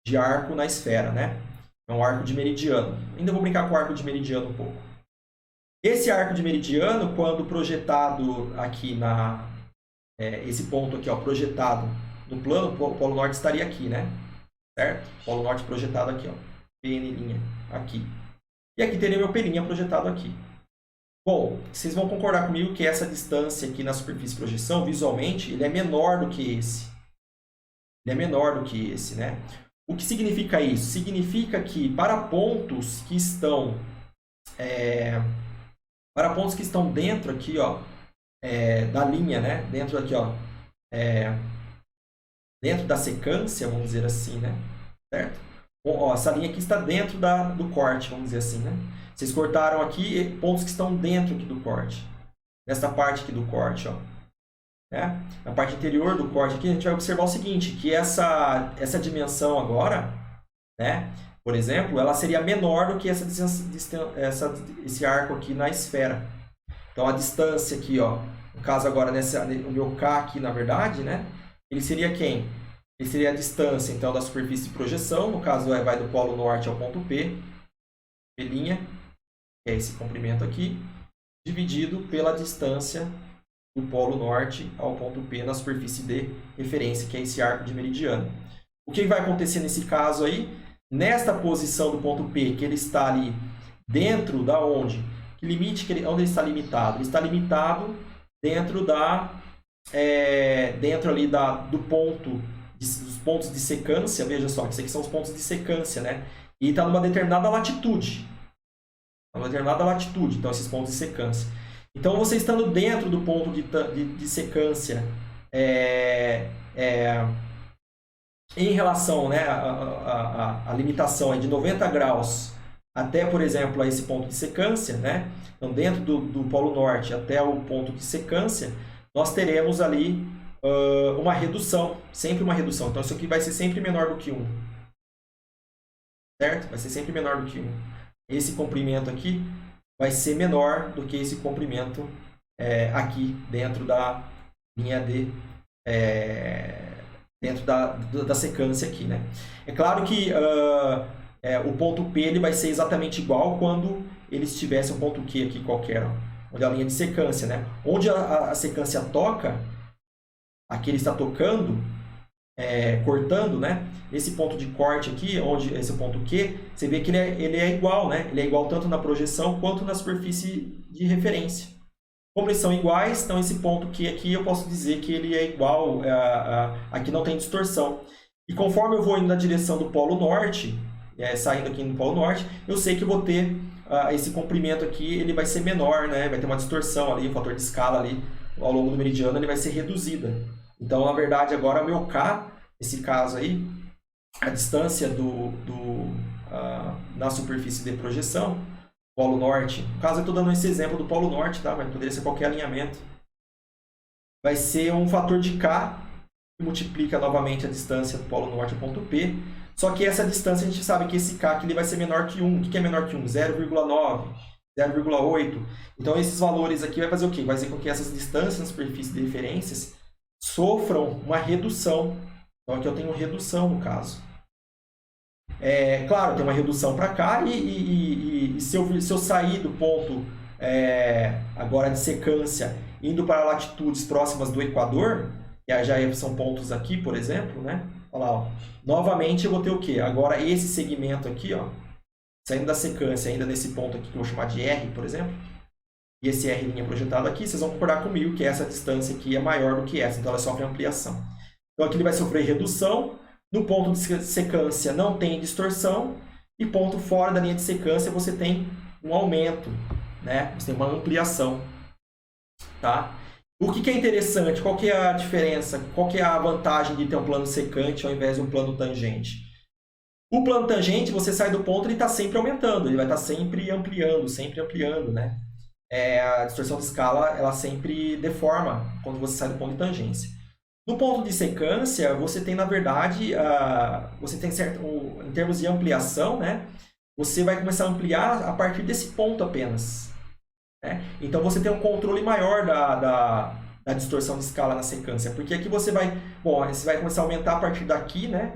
S1: de arco na esfera, né? É um arco de meridiano. Ainda vou brincar com o arco de meridiano um pouco. Esse arco de meridiano, quando projetado aqui esse ponto aqui, ó, projetado no plano, o Polo Norte estaria aqui, né? Certo? Polo Norte projetado aqui, ó, PN' aqui. E aqui teria meu P' projetado aqui. Bom, vocês vão concordar comigo que essa distância aqui na superfície de projeção, visualmente, ele é menor do que esse. Ele é menor do que esse, né? O que significa isso? Significa que para pontos que estão dentro aqui, ó, da linha, né? Dentro aqui, ó, dentro da secância, vamos dizer assim, né? Certo? Ó, essa linha aqui está dentro do corte, vamos dizer assim, né? Vocês cortaram aqui pontos que estão dentro aqui do corte. Nessa parte aqui do corte, ó. Né? Na parte interior do corte aqui, a gente vai observar o seguinte, que essa dimensão agora, né? Por exemplo, ela seria menor do que esse arco aqui na esfera. Então, a distância aqui, ó, no caso agora, o meu K aqui, na verdade, né? Ele seria quem? Ele seria a distância, então, da superfície de projeção. No caso, vai do Polo Norte ao ponto P, P', que é esse comprimento aqui, dividido pela distância do Polo Norte ao ponto P na superfície de referência, que é esse arco de meridiano. O que vai acontecer nesse caso aí? Nesta posição do ponto P, que ele está ali dentro da onde? Que limite onde ele está limitado? Ele está limitado dentro dentro ali dos pontos de secância. Veja só, que esses aqui são os pontos de secância, né? E está numa determinada latitude. Então, esses pontos de secância. Então, você estando dentro do ponto de secância é, é, em relação, né, a limitação é de 90 graus até, por exemplo, a esse ponto de secância, né? Então, dentro do Polo Norte até o ponto de secância, nós teremos ali uma redução, sempre uma redução. Então, isso aqui vai ser sempre menor do que 1, certo? Vai ser sempre menor do que 1. Esse comprimento aqui vai ser menor do que esse comprimento aqui dentro da linha D, dentro da secância aqui, né? É claro que o ponto P ele vai ser exatamente igual quando ele estivesse um ponto Q aqui qualquer, ó, onde é a linha de secância, né? Onde a secância toca, aqui ele está tocando, cortando, né? Esse ponto de corte aqui, onde esse ponto Q, você vê que ele é igual, né? Ele é igual tanto na projeção quanto na superfície de referência. Como eles são iguais, então esse ponto Q aqui eu posso dizer que ele é igual, aqui não tem distorção. E conforme eu vou indo na direção do Polo Norte, saindo aqui no Polo Norte, eu sei que eu vou ter esse comprimento aqui, ele vai ser menor, né? Vai ter uma distorção ali, o fator de escala ali, ao longo do meridiano, ele vai ser reduzida. Então, na verdade, agora o meu K, nesse caso aí, a distância na superfície de projeção, Polo Norte, no caso eu estou dando esse exemplo do Polo Norte, tá? Mas poderia ser qualquer alinhamento. Vai ser um fator de K, que multiplica novamente a distância do Polo Norte ao ponto P. Só que essa distância, a gente sabe que esse K aqui, ele vai ser menor que 1. O que é menor que 1? 0,9, 0,8. Então, esses valores aqui vai fazer o quê? Vai fazer com que essas distâncias na superfície de referências sofram uma redução. Então, aqui eu tenho redução no caso. Claro, tem uma redução para cá e se eu sair do ponto agora de secância, indo para latitudes próximas do Equador, que já são pontos aqui, por exemplo, né? Olha lá, ó. Novamente eu vou ter o quê? Agora esse segmento aqui, ó, saindo da secância, ainda nesse ponto aqui que eu vou chamar de R, por exemplo, e esse R' projetado aqui, vocês vão concordar comigo que essa distância aqui é maior do que essa, então ela sofre ampliação. Então aqui ele vai sofrer redução, no ponto de secância não tem distorção, e ponto fora da linha de secância você tem um aumento, né? Você tem uma ampliação, tá? O que é interessante? Qual que é a diferença? Qual que é a vantagem de ter um plano secante ao invés de um plano tangente? O plano tangente, você sai do ponto, ele está sempre aumentando, ele vai estar sempre ampliando, né? A distorção de escala, ela sempre deforma quando você sai do ponto de tangência. No ponto de secância, você tem, na verdade, você tem em termos de ampliação, né? Você vai começar a ampliar a partir desse ponto apenas. Né? Então, você tem um controle maior da distorção de escala na secância. Porque aqui você vai começar a aumentar a partir daqui, né?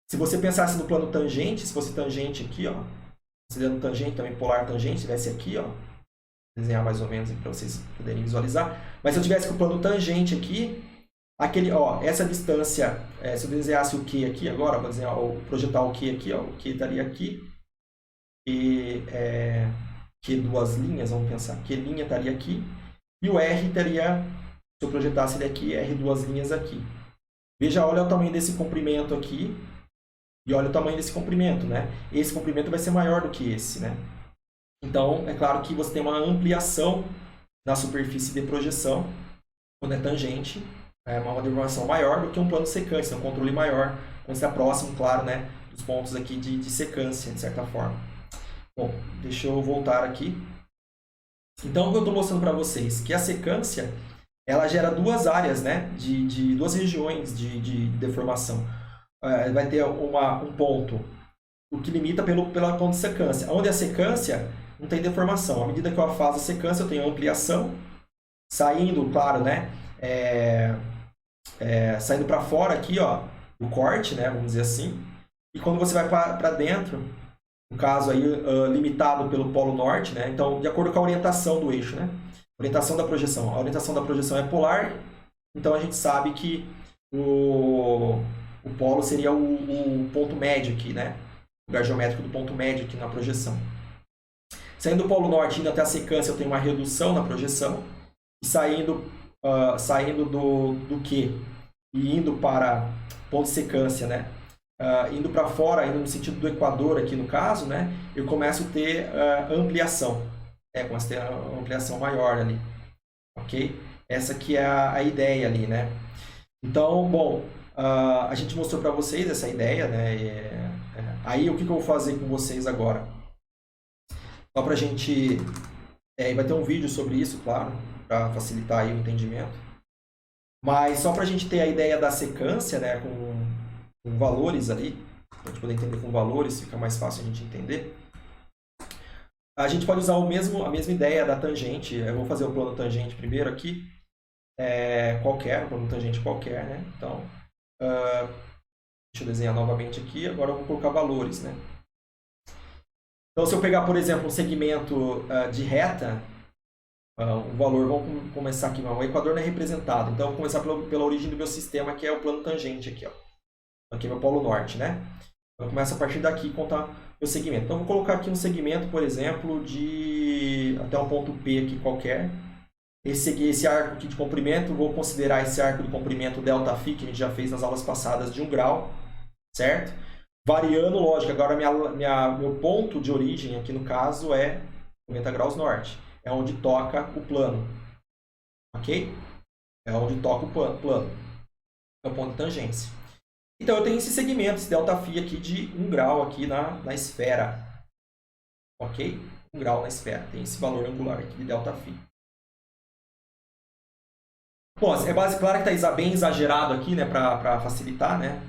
S1: Se você pensasse no plano tangente, se fosse tangente aqui, ó, considerando tangente, também polar tangente, tivesse aqui, ó, vou desenhar mais ou menos para vocês poderem visualizar. Mas se eu tivesse com o plano tangente aqui, essa distância, se eu desenhasse o Q aqui agora, vou desenhar, projetar o Q aqui, ó, o Q estaria aqui, e Q duas linhas, vamos pensar, Q' estaria aqui, e o R estaria, se eu projetasse ele aqui, R duas linhas aqui. Veja, olha o tamanho desse comprimento aqui, e olha o tamanho desse comprimento, né? Esse comprimento vai ser maior do que esse, né? Então, é claro que você tem uma ampliação na superfície de projeção, quando é tangente, uma deformação maior do que um plano secante, um controle maior, quando está próximo, claro, né, dos pontos aqui de secância, de certa forma. Bom, deixa eu voltar aqui. Então, o que eu estou mostrando para vocês? Que a secância, ela gera duas áreas, né, de duas regiões de deformação. Vai ter um ponto, o que limita pela ponto de secância. Onde a secância não tem deformação. À medida que eu afasto a secância, eu tenho ampliação, saindo, claro, né, saindo para fora aqui, ó, o corte, né, vamos dizer assim. E quando você vai para dentro, no caso aí, limitado pelo Polo Norte, né, então, de acordo com a orientação do eixo, né, orientação da projeção. A orientação da projeção é polar, então a gente sabe que o polo seria o ponto médio aqui, né, o lugar geométrico do ponto médio aqui na projeção. Saindo do Polo Norte, indo até a secância, eu tenho uma redução na projeção. E saindo do Q e indo para ponto de secância, né? Indo para fora, indo no sentido do Equador aqui no caso, né? Eu começo a ter ampliação. Começo a ter uma ampliação maior ali. Ok? Essa que é a ideia ali, né? Então, bom, a gente mostrou para vocês essa ideia, né? Aí, o que eu vou fazer com vocês agora? Só para a gente... vai ter um vídeo sobre isso, claro, para facilitar aí o entendimento. Mas só para a gente ter a ideia da secância, né? Com valores ali, para a gente poder entender com valores, fica mais fácil a gente entender. A gente pode usar a mesma ideia da tangente. Eu vou fazer o plano tangente primeiro aqui. Qualquer, um plano tangente qualquer, né? Então, deixa eu desenhar novamente aqui. Agora eu vou colocar valores, né? Então, se eu pegar, por exemplo, um segmento de reta, o valor, vamos começar aqui, o equador não é representado. Então, eu vou começar pela origem do meu sistema, que é o plano tangente aqui, ó. Aqui é meu polo norte, né? Então, eu começo a partir daqui a contar meu segmento. Então, eu vou colocar aqui um segmento, por exemplo, de até um ponto P aqui qualquer. Esse arco aqui de comprimento, vou considerar esse arco de comprimento ΔΦ, que a gente já fez nas aulas passadas, de 1 grau, certo? Variando, lógico, agora meu ponto de origem aqui no caso é 90 graus norte. É onde toca o plano, ok? É onde toca o plano. É o ponto de tangência. Então, eu tenho esse segmento, esse ΔΦ aqui de 1 grau aqui na esfera. Ok? 1 grau na esfera. Tem esse valor angular aqui de ΔΦ. Bom, é base clara que está bem exagerado aqui, né, para facilitar, né,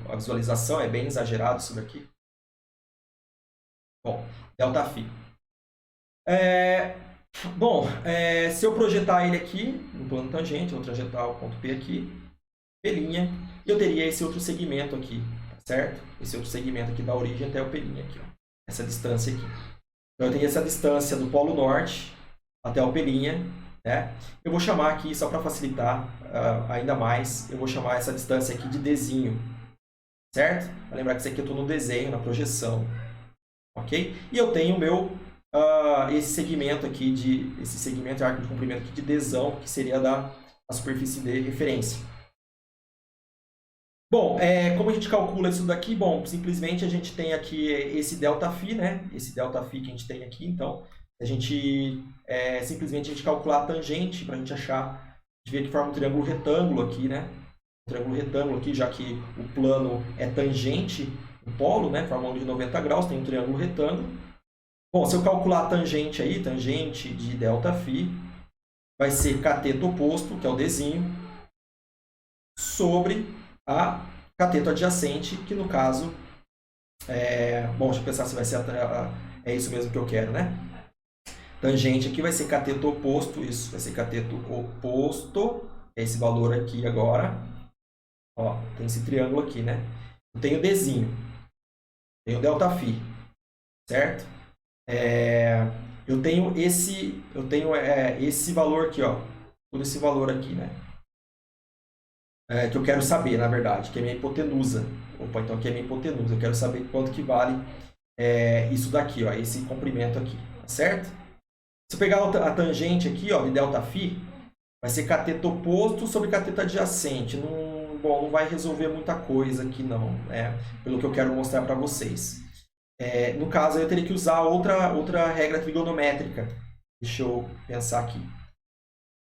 S1: a visualização, é bem exagerado isso daqui. Bom, ΔΦ. Se eu projetar ele aqui, no plano tangente, eu vou projetar o ponto P aqui, P', e eu teria esse outro segmento aqui, tá certo? Esse outro segmento aqui da origem até o P' aqui, ó, essa distância aqui. Então, eu teria essa distância do polo norte até o P', né? Eu vou chamar aqui, só para facilitar ainda mais, eu vou chamar essa distância aqui de Dzinho, certo? Para lembrar que isso aqui eu estou no desenho, na projeção, ok? E eu tenho esse segmento aqui, esse segmento de arco de comprimento aqui de Dzão, que seria a superfície de referência. Bom, como a gente calcula isso daqui? Bom, simplesmente a gente tem aqui esse ΔΦ, né? Esse ΔΦ que a gente tem aqui, então... A gente simplesmente a gente calcular a tangente para a gente achar, a gente vê que forma um triângulo retângulo aqui, né? Um triângulo retângulo aqui, já que o plano é tangente o polo, né? Forma um ângulo de 90 graus, tem um triângulo retângulo. Bom, se eu calcular a tangente aí, tangente de ΔΦ, vai ser cateto oposto, que é o Dzinho, sobre a cateto adjacente, que no caso bom, deixa eu pensar se vai ser é isso mesmo que eu quero, né? Tangente aqui vai ser cateto oposto, isso vai ser cateto oposto, é esse valor aqui agora. Ó, tem esse triângulo aqui, né? Eu tenho Dzinho, tenho ΔΦ, certo? Eu tenho esse valor aqui, ó, todo esse valor aqui, né? Que eu quero saber, na verdade, que é minha hipotenusa. Opa, então aqui é minha hipotenusa. Eu quero saber quanto que vale isso daqui, ó, esse comprimento aqui, tá certo? Se eu pegar a tangente aqui, ó, de ΔΦ, vai ser cateto oposto sobre cateto adjacente. Não vai resolver muita coisa aqui, não, né? Pelo que eu quero mostrar para vocês. No caso, eu teria que usar outra regra trigonométrica. Deixa eu pensar aqui.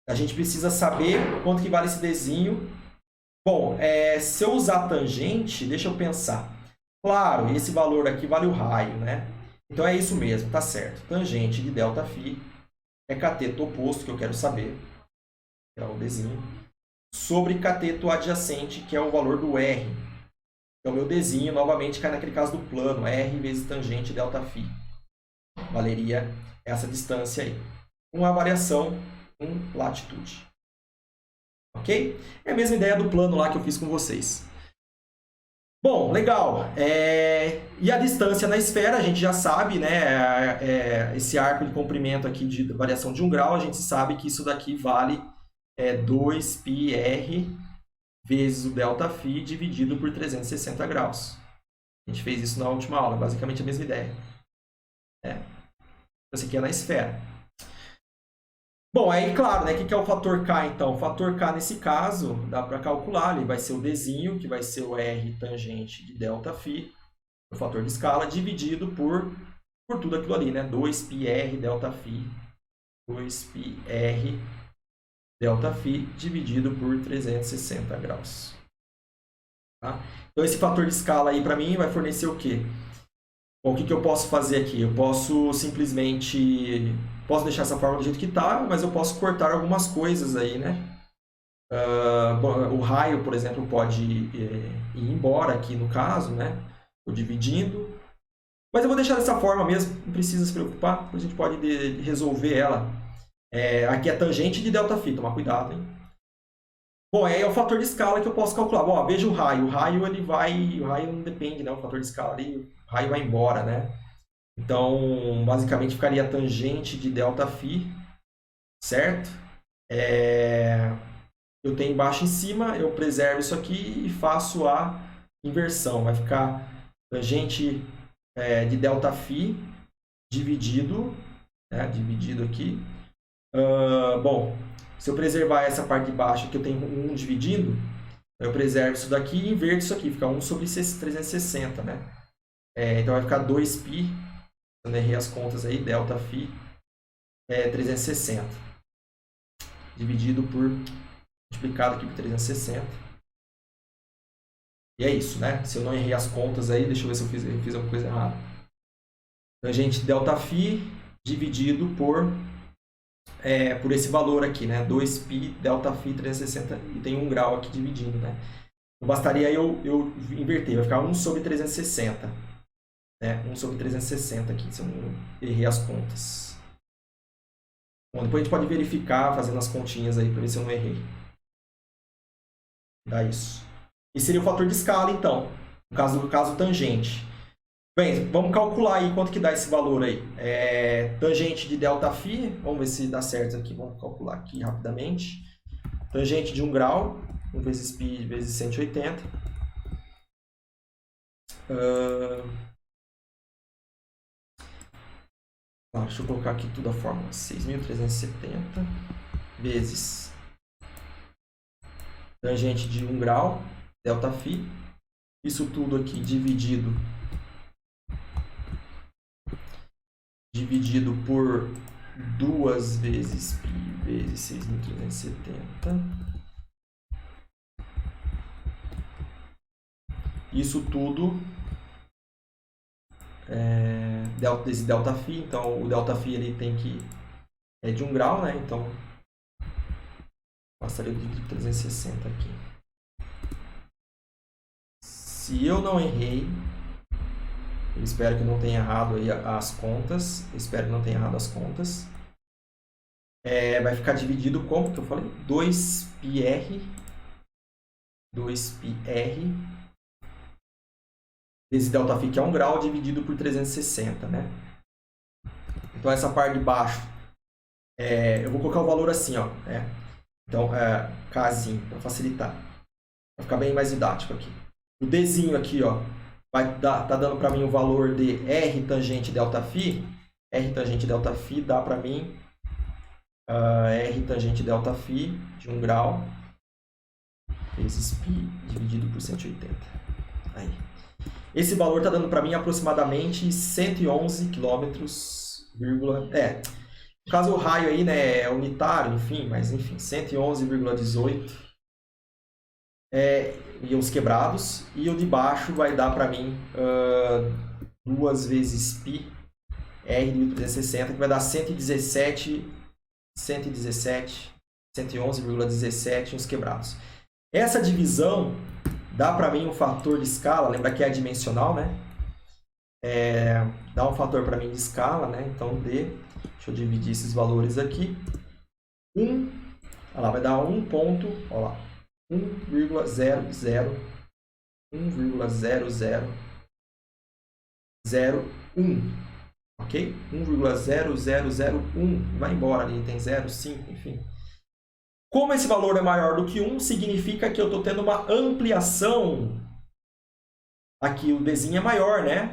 S1: A gente precisa saber quanto que vale esse Dzinho. Bom, se eu usar tangente, deixa eu pensar. Claro, esse valor aqui vale o raio, né? Então é isso mesmo, tá certo. Tangente de ΔΦ é cateto oposto, que eu quero saber, que é o Dzinho, sobre cateto adjacente, que é o valor do R. Então, meu Dzinho, novamente, cai naquele caso do plano, R vezes tangente ΔΦ. Valeria essa distância aí. Uma variação em latitude. Ok? É a mesma ideia do plano lá que eu fiz com vocês. Bom, legal. E a distância na esfera, a gente já sabe, né? Esse arco de comprimento aqui de variação de 1 grau, a gente sabe que isso daqui vale 2πr vezes o ΔΦ dividido por 360 graus. A gente fez isso na última aula, basicamente a mesma ideia. Isso aqui é na esfera. Bom, aí, claro, né? O que é o fator K, então? O fator K, nesse caso, dá para calcular. Ele vai ser o Dzinho, que vai ser o R tangente de ΔΦ, o fator de escala, dividido por tudo aquilo ali, né? 2πr ΔΦ, 2πr ΔΦ dividido por 360 graus. Tá? Então, esse fator de escala aí para mim vai fornecer o quê? Bom, o que eu posso fazer aqui? Eu posso simplesmente... Posso deixar essa forma do jeito que está, mas eu posso cortar algumas coisas aí, né? O raio, por exemplo, pode ir embora aqui no caso, né? Estou dividindo. Mas eu vou deixar dessa forma mesmo, não precisa se preocupar. A gente pode resolver ela. Aqui é tangente de ΔΦ, tomar cuidado, hein? Bom, aí é o fator de escala que eu posso calcular. Bom, veja o raio. O raio, ele vai... O raio não depende, né? O fator de escala ali, o raio vai embora, né? Então, basicamente, ficaria tangente de ΔΦ, certo? Eu tenho embaixo e em cima, eu preservo isso aqui e faço a inversão. Vai ficar tangente de ΔΦ dividido, né? Dividido aqui. Bom, se eu preservar essa parte de baixo que eu tenho 1 dividindo, eu preservo isso daqui e inverto isso aqui, fica 1 sobre 360, né? Então vai ficar 2π, eu errei as contas aí, ΔΦ 360, dividido por, multiplicado aqui por 360. E é isso, né? Se eu não errei as contas aí, deixa eu ver se eu fiz alguma coisa errada. Tangente ΔΦ dividido por esse valor aqui, né? 2π ΔΦ 360 e tem 1 grau aqui dividindo, né? Então, bastaria eu inverter, vai ficar 1 sobre 360. Né? 1 sobre 360 aqui, se eu não errei as contas. Bom, depois a gente pode verificar fazendo as continhas aí para ver se eu não errei. Dá isso. E seria o fator de escala, então, no caso tangente. Bem, vamos calcular aí quanto que dá esse valor aí. Tangente de ΔΦ, vamos ver se dá certo aqui, vamos calcular aqui rapidamente. Tangente de 1 grau, 1 vezes π vezes 180. Deixa eu colocar aqui tudo a fórmula. 6.370 vezes tangente de 1 grau, ΔΦ. Isso tudo aqui dividido por 2 vezes π vezes 6.370. Isso tudo desse ΔΦ, então o ΔΦ ele tem que de 1 grau, né? Então passaria de 360 aqui. Se eu não errei, eu espero que não tenha errado aí as contas. Vai ficar dividido como que eu falei? 2πr vezes ΔΦ, que é 1 grau, dividido por 360, né? Então, essa parte de baixo, eu vou colocar o valor assim, ó. Então, Kzinho, para facilitar. Vai ficar bem mais didático aqui. O Dzinho aqui, ó, tá dando para mim o valor de R tangente ΔΦ. R tangente ΔΦ dá para mim R tangente ΔΦ de 1 grau vezes π dividido por 180. Aí. Esse valor está dando para mim aproximadamente 111 km. No caso, o raio aí, né, é unitário, enfim, 111,18 e os quebrados. E o de baixo vai dar para mim 2 vezes π R dividido por 360, que vai dar 111,17 os quebrados. Essa divisão dá para mim um fator de escala, lembra que é adimensional, né? Dá um fator para mim de escala, né? Então, deixa eu dividir esses valores aqui. Olha lá, vai dar 1,0001, ok? 1,0001, vai embora ali, tem 0,5, enfim. Como esse valor é maior do que 1, significa que eu estou tendo uma ampliação. Aqui o Dzinho é maior, né?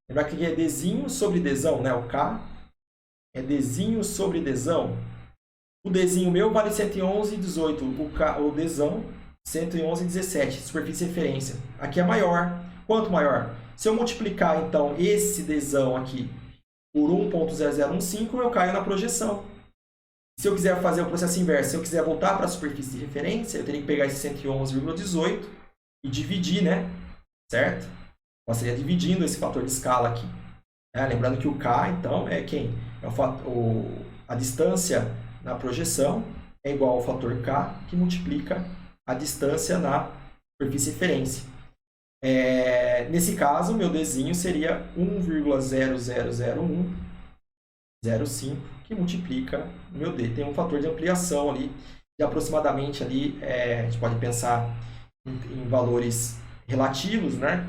S1: Lembra que é Dzinho sobre Dzão, né? O K é Dzinho sobre Dzão. O Dzinho meu vale 111,18. O Dzão, 111,17. Superfície de referência. Aqui é maior. Quanto maior? Se eu multiplicar, então, esse Dzão aqui por 1,0015, eu caio na projeção. Se eu quiser fazer o processo inverso, se eu quiser voltar para a superfície de referência, eu teria que pegar esse 111,18 e dividir, né? Certo? Então, seria dividindo esse fator de escala aqui. Lembrando que o K, então, é quem? É a distância na projeção é igual ao fator K, que multiplica a distância na superfície de referência. Nesse caso, meu Dzinho seria 1,0000105, que multiplica o meu D. Tem um fator de ampliação ali, de aproximadamente ali, a gente pode pensar em valores relativos, né?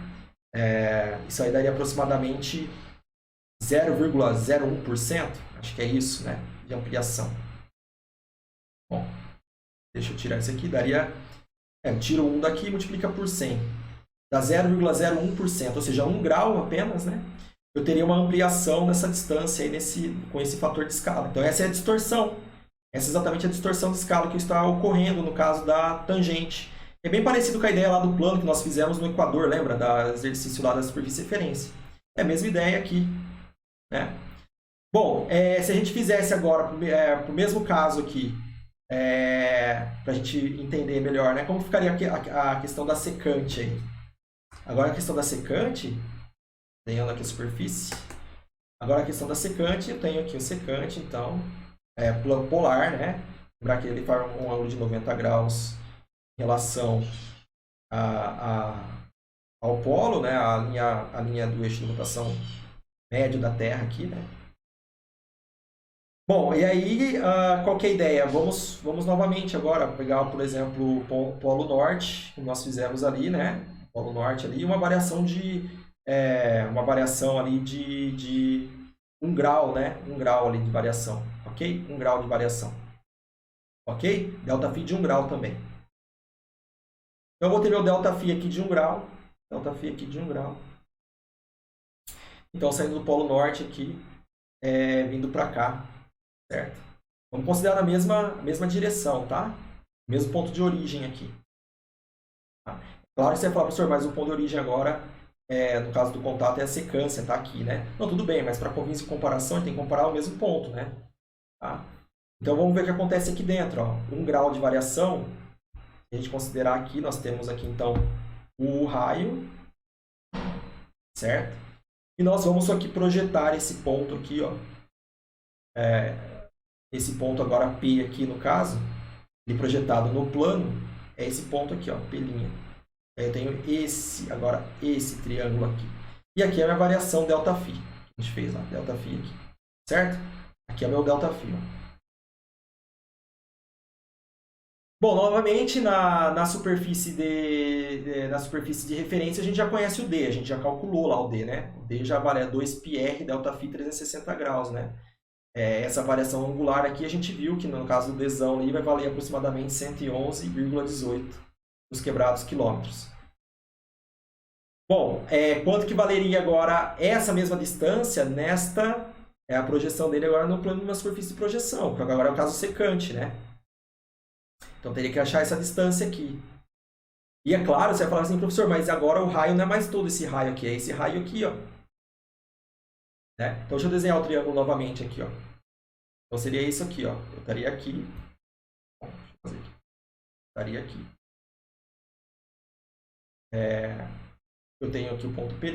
S1: Isso aí daria aproximadamente 0,01%, acho que é isso, né? De ampliação. Bom, deixa eu tirar isso aqui, daria... eu tiro 1 daqui e multiplica por 100. Dá 0,01%, ou seja, 1 grau apenas, né? Eu teria uma ampliação nessa distância aí com esse fator de escala. Então, essa é a distorção. Essa é exatamente a distorção de escala que está ocorrendo no caso da tangente. É bem parecido com a ideia lá do plano que nós fizemos no Equador, lembra? Do exercício lá da superfície de referência. É a mesma ideia aqui, né? Bom, se a gente fizesse agora, para o mesmo caso aqui, para a gente entender melhor, né? Como ficaria a questão da secante aí? Agora a questão da secante, tenho aqui a superfície. Agora a questão da secante, eu tenho aqui o secante, então, plano polar, né? Lembrar que ele forma um ângulo de 90 graus em relação ao polo, né? A linha do eixo de rotação médio da Terra aqui, né? Bom, e aí, qual que é a ideia? Vamos novamente agora pegar, por exemplo, o Polo Norte, que nós fizemos ali, né? Polo Norte ali, uma variação ali de 1 grau, né? 1 grau ali de variação, ok? 1 grau de variação, ok? Delta φ de 1 grau também. Então, eu vou ter meu delta φ aqui de 1 grau, delta φ aqui de 1 grau. Então, saindo do Polo Norte aqui, vindo para cá, certo? Vamos considerar a mesma direção, tá? Mesmo ponto de origem aqui. Tá? Claro que você vai falar, professor, mas o ponto de origem agora, no caso do contato, é a secância, tá aqui, né? Não, tudo bem, mas para fins de comparação, a gente tem que comparar o mesmo ponto, né? Tá? Então, vamos ver o que acontece aqui dentro, ó. 1 grau de variação, se a gente considerar aqui, nós temos aqui, então, o raio, certo? E nós vamos aqui projetar esse ponto aqui, ó. Esse ponto agora P aqui, no caso, ele projetado no plano, é esse ponto aqui, ó, P'. Aí eu tenho agora esse triângulo aqui. E aqui é a minha variação delta φ. A gente fez lá, delta φ aqui. Certo? Aqui é o meu delta φ. Ó. Bom, novamente, na superfície de referência, a gente já conhece o D. A gente já calculou lá o D, né? O D já vale 2πr delta φ 360 graus, né? Essa variação angular aqui, a gente viu que no caso do Dzão ali vai valer aproximadamente 111,18 os quebrados quilômetros. Bom, quanto que valeria agora essa mesma distância nesta, a projeção dele agora no plano de uma superfície de projeção, que agora é o caso secante, né? Então teria que achar essa distância aqui. E é claro, você vai falar assim, professor, mas agora o raio não é mais todo esse raio aqui, é esse raio aqui, ó. Né? Então, deixa eu desenhar o triângulo novamente aqui, ó. Então, seria isso aqui, ó. Eu estaria aqui. Bom, deixa eu fazer aqui. Estaria aqui. Eu tenho aqui o ponto P'.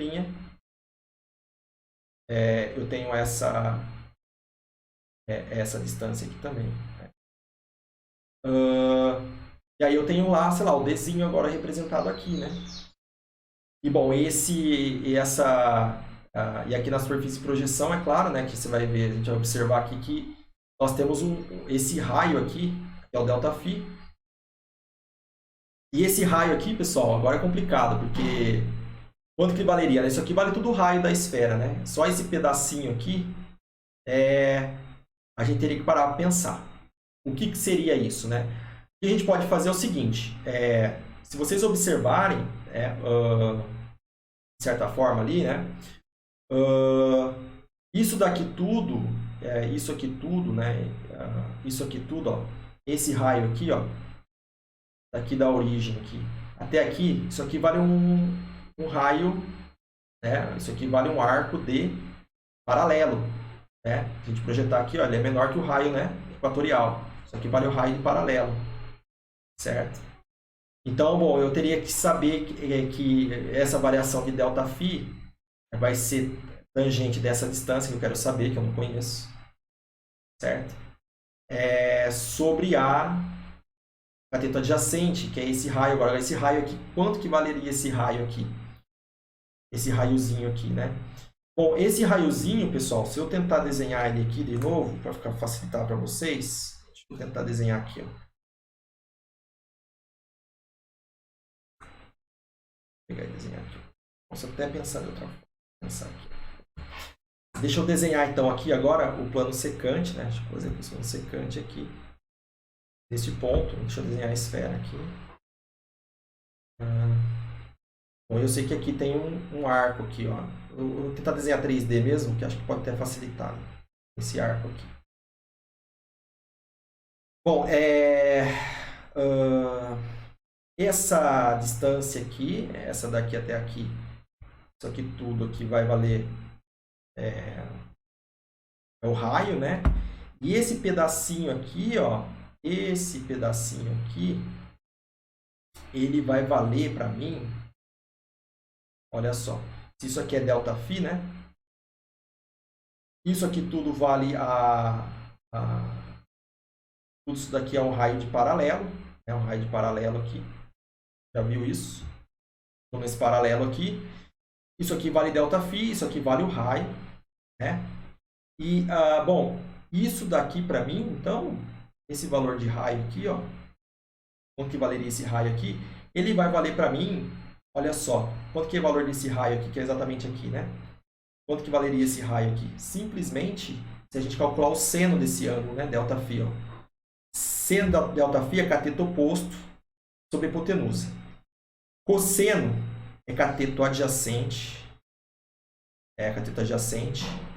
S1: Eu tenho essa distância aqui também. E aí eu tenho lá, sei lá, o Dzinho agora representado aqui, né? E, bom, e aqui na superfície de projeção, é claro, né, que você vai ver, a gente vai observar aqui que nós temos esse raio aqui, que é o delta φ. E esse raio aqui, pessoal, agora é complicado, porque quanto que valeria? Né? Isso aqui vale tudo o raio da esfera, né? Só esse pedacinho aqui, a gente teria que parar para pensar. O que seria isso, né? O que a gente pode fazer é o seguinte, se vocês observarem, de certa forma ali, né? Isso daqui tudo, isso aqui tudo, né? Isso aqui tudo, ó, esse raio aqui, ó, daqui da origem aqui até aqui, isso aqui vale um raio, né? Isso aqui vale um arco de paralelo, né? Se a gente projetar aqui, ó, ele é menor que o raio, né? equatorial. Isso aqui vale o raio de paralelo, certo? Então, bom, eu teria que saber que essa variação de ΔΦ vai ser tangente dessa distância que eu quero saber, que eu não conheço, certo? Sobre a cateto adjacente, que é esse raio agora. Esse raio aqui, quanto que valeria esse raio aqui? Esse raiozinho aqui, né? Bom, esse raiozinho, pessoal, se eu tentar desenhar ele aqui de novo, para facilitar para vocês, deixa eu tentar desenhar aqui, ó. Vou pegar e desenhar aqui. Posso até pensar de outra forma. Pensar aqui. Deixa eu desenhar então aqui agora o plano secante, né? Deixa eu fazer aqui o plano secante aqui. Neste ponto, deixa eu desenhar a esfera aqui. Bom, eu sei que aqui tem um arco aqui, ó. Eu vou tentar desenhar 3D mesmo, que acho que pode até facilitar esse arco aqui. Bom, essa distância aqui, essa daqui até aqui, isso aqui tudo aqui vai valer o raio, né? E esse pedacinho aqui, ó, esse pedacinho aqui, ele vai valer para mim, olha só, se isso aqui é ΔΦ, né? Isso aqui tudo vale tudo isso daqui é um raio de paralelo, é um raio de paralelo aqui. Já viu isso? Estou nesse paralelo aqui. Isso aqui vale ΔΦ, isso aqui vale o raio, né? E, bom, isso daqui para mim, então, esse valor de raio aqui, ó, quanto que valeria esse raio aqui? Ele vai valer para mim, olha só, quanto que é o valor desse raio aqui, que é exatamente aqui, né? Quanto que valeria esse raio aqui? Simplesmente, se a gente calcular o seno desse ângulo, né, ΔΦ, ó. Seno da ΔΦ é cateto oposto sobre a hipotenusa. Cosseno é cateto adjacente,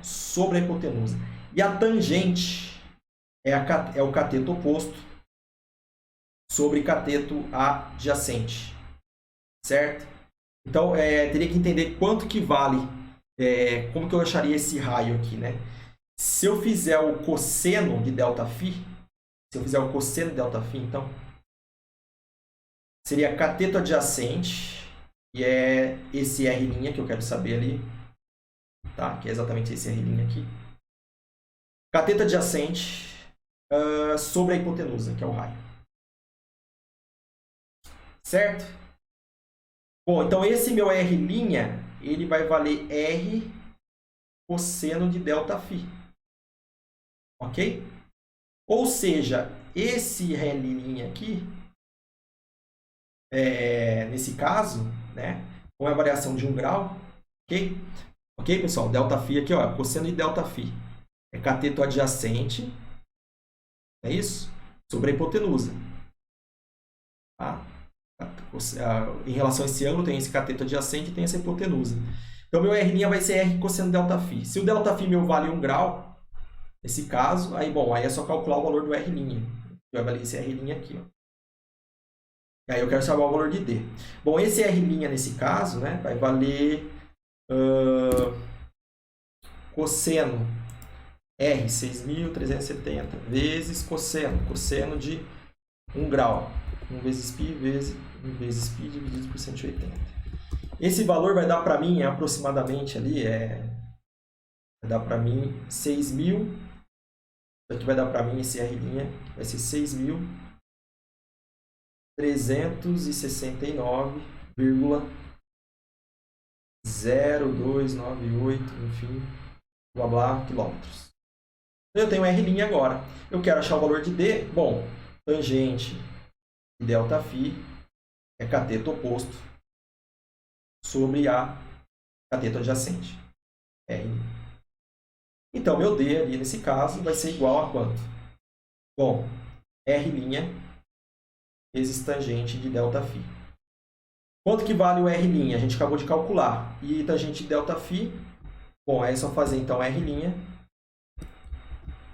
S1: sobre a hipotenusa. E a tangente é o cateto oposto sobre cateto adjacente, certo? Então, teria que entender quanto que vale, como que eu acharia esse raio aqui, né? Se eu fizer o cosseno de ΔΦ, então, seria cateto adjacente, e é esse R' que eu quero saber ali, tá? Que é exatamente esse R' aqui. Cateto adjacente sobre a hipotenusa, que é o raio. Certo? Bom, então esse meu R', ele vai valer R cosseno de ΔΦ. Ok? Ou seja, esse R'L' aqui, nesse caso, né, com a variação de 1 grau, ok? Ok, pessoal? ΔΦ aqui, ó, cosseno de ΔΦ. É cateto adjacente, é isso? Sobre a hipotenusa. Tá? Em relação a esse ângulo, tem esse cateto adjacente e tem essa hipotenusa. Então, meu R' vai ser R cosseno de ΔΦ. Se o ΔΦ meu vale 1 grau, nesse caso, aí, bom, aí é só calcular o valor do R'. Vai valer esse R' aqui, ó. E aí eu quero saber o valor de D. Bom, esse R' nesse caso, né, vai valer cosseno R 6.370 vezes cosseno de 1 grau. 1 vezes π vezes π dividido por 180. Esse valor vai dar para mim aproximadamente ali, vai dar para mim 6.000. Aqui vai dar para mim esse R' vai ser 6.369,0298, enfim, blá blá, quilômetros. Eu tenho R' agora. Eu quero achar o valor de D. Bom, tangente de ΔΦ é cateto oposto sobre a cateto adjacente, R'. Então, meu D ali nesse caso vai ser igual a quanto? Bom, R' vezes tangente de ΔΦ. Quanto que vale o R'? A gente acabou de calcular. E tangente de ΔΦ, bom, é só fazer então R'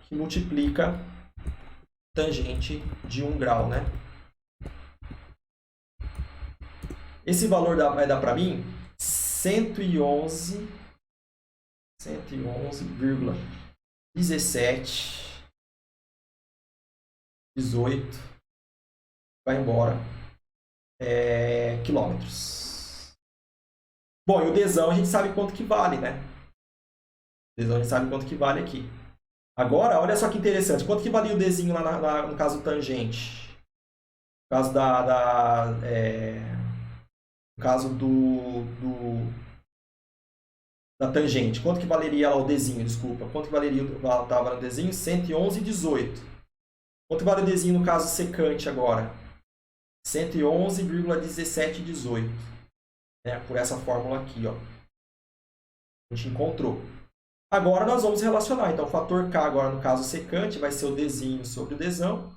S1: que multiplica tangente de 1 grau, né? Esse valor vai dar para mim 111,17 18, vai embora, quilômetros. Bom, e o desão a gente sabe quanto que vale, né? O desão a gente sabe quanto que vale aqui. Agora, olha só que interessante. Quanto que valia o desenho lá no caso tangente? No caso no caso da tangente. Quanto que valeria lá o desenho, desculpa. Quanto que valeria estava no desenho? 111,18. Quanto vale o desenho no caso secante agora? 111,1718. Por essa fórmula aqui, ó. A gente encontrou. Agora nós vamos relacionar. Então, o fator K agora no caso secante vai ser o desenho sobre o desão.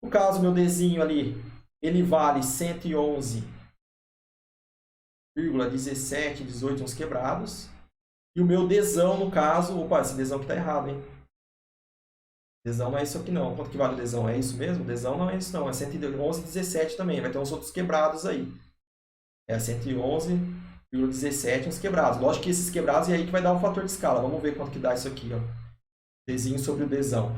S1: No caso, meu desenho ali, ele vale 111,1718 uns quebrados. E o meu desão, no caso... Opa, esse desão aqui tá errado, hein? Desão não é isso aqui, não. Quanto que vale o desão? É isso mesmo? Desão não é isso, não. É 111,17 também. Vai ter uns outros quebrados aí. É 111,17 uns quebrados. Lógico que esses quebrados é aí que vai dar o fator de escala. Vamos ver quanto que dá isso aqui, ó. Desenho sobre o desão.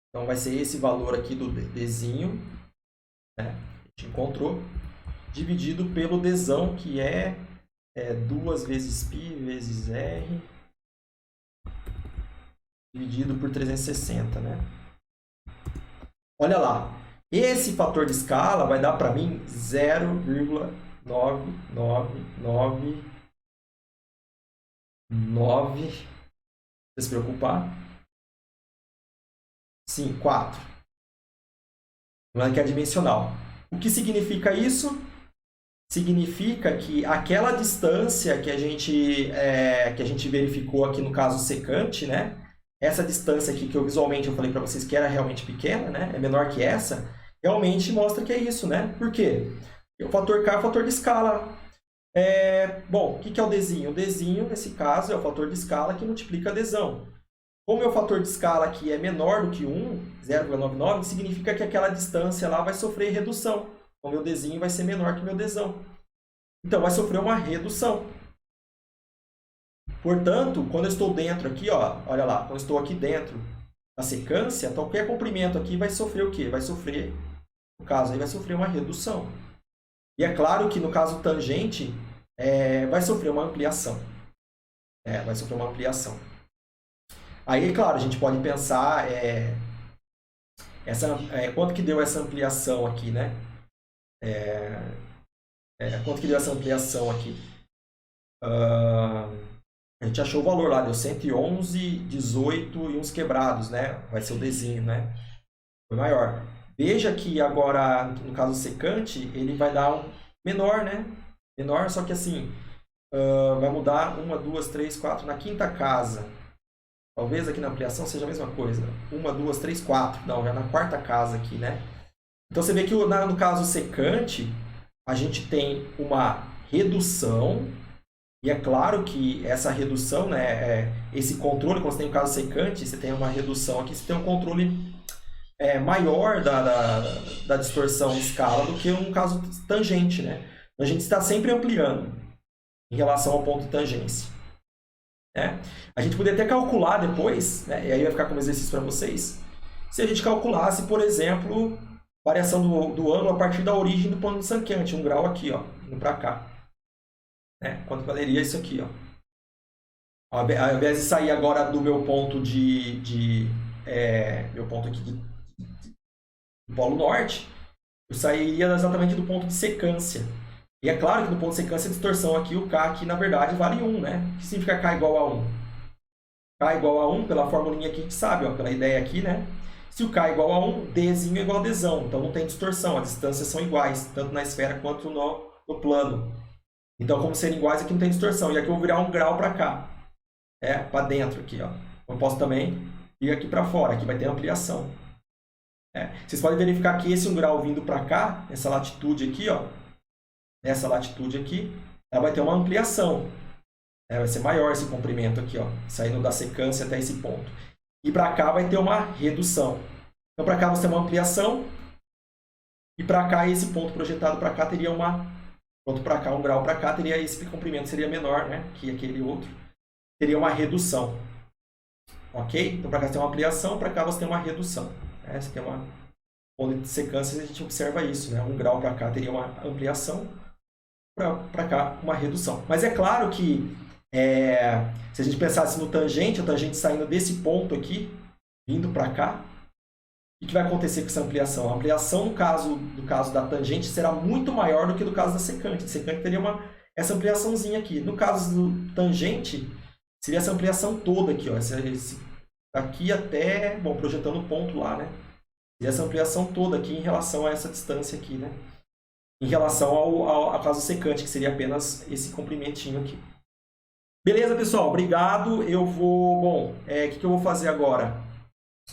S1: Então, vai ser esse valor aqui do desenho, né? A gente encontrou, dividido pelo desão, que é 2 vezes π vezes r, dividido por 360, né? Olha lá, esse fator de escala vai dar para mim 0,9999, não se preocupar. Sim, 4. Não é dimensional. O que significa isso? Significa que aquela distância que a gente verificou aqui no caso secante, né? Essa distância aqui que eu visualmente falei para vocês que era realmente pequena, né? É menor que essa, realmente mostra que é isso, né? Por quê? O fator K é o fator de escala. Bom, o que é o desenho? O desenho, nesse caso, é o fator de escala que multiplica a adesão. Como o meu fator de escala aqui é menor do que 1, 0,99, significa que aquela distância lá vai sofrer redução. O meu desenho vai ser menor que o meu desão. Então, vai sofrer uma redução. Portanto, quando eu estou dentro aqui, ó, olha lá, quando eu estou aqui dentro da secância, qualquer comprimento aqui vai sofrer o quê? Vai sofrer, no caso aí, vai sofrer uma redução. E é claro que no caso tangente, vai sofrer uma ampliação. Vai sofrer uma ampliação. Aí, é claro, a gente pode pensar quanto que deu essa ampliação aqui, né? Quanto que deu essa ampliação aqui? A gente achou o valor lá, deu 111,18 e uns quebrados, né? Vai ser o desenho, né? Foi maior. Veja que agora, no caso secante, ele vai dar um menor, né? Menor, só que assim, vai mudar 1, 2, 3, 4 na quinta casa. Talvez aqui na ampliação seja a mesma coisa. 1, 2, 3, 4. Não, já na quarta casa aqui, né? Então, você vê que no caso secante, a gente tem uma redução. E é claro que essa redução, né? Esse controle, quando você tem o caso secante, você tem uma redução aqui, você tem um controle maior da distorção em escala do que um caso tangente, né? A gente está sempre ampliando em relação ao ponto de tangência. A gente poderia até calcular depois, né? E aí vai ficar como exercício para vocês, se a gente calculasse, por exemplo, variação do ângulo a partir da origem do ponto secante, 1 grau aqui, ó, indo para cá. Quanto valeria isso aqui, ó? Ao invés de sair agora do meu ponto meu ponto aqui do polo norte, eu sairia exatamente do ponto de secância. E é claro que no ponto de secância, a distorção aqui, o K aqui, na verdade, vale 1, né? O que significa K igual a 1? K igual a 1, pela formulinha que a gente sabe, ó, pela ideia aqui, né? Se o K é igual a 1, Dzinho é igual a Dzão. Então, não tem distorção, as distâncias são iguais, tanto na esfera quanto no plano. Então, como serem iguais, aqui não tem distorção. E aqui eu vou virar 1 grau para cá. Para dentro aqui, ó. Eu posso também ir aqui para fora, aqui vai ter ampliação. Vocês podem verificar que esse 1 grau vindo para cá, essa latitude aqui, ó, essa latitude aqui, ela vai ter uma ampliação. Vai ser maior esse comprimento aqui, ó, saindo da secância até esse ponto. E para cá vai ter uma redução. Então, para cá você tem uma ampliação. E para cá, esse ponto projetado para cá teria ponto para cá, 1 grau para cá, teria esse comprimento seria menor, né, que aquele outro. Teria uma redução. ok? Então, para cá você tem uma ampliação, para cá você tem uma redução. Né? Você tem uma onda de secâncias, a gente observa isso, né? 1 grau para cá teria uma ampliação, para cá uma redução. Mas é claro que se a gente pensasse no tangente, a tangente saindo desse ponto aqui, vindo para cá, o que vai acontecer com essa ampliação? A ampliação, no caso da tangente, será muito maior do que no caso da secante. A secante teria essa ampliaçãozinha aqui. No caso do tangente, seria essa ampliação toda aqui, ó. Aqui até, bom, projetando o ponto lá, né? Seria essa ampliação toda aqui em relação a essa distância aqui, né? Em relação ao caso secante, que seria apenas esse comprimentinho aqui. Beleza, pessoal? Obrigado. Eu vou... Bom, o que eu vou fazer agora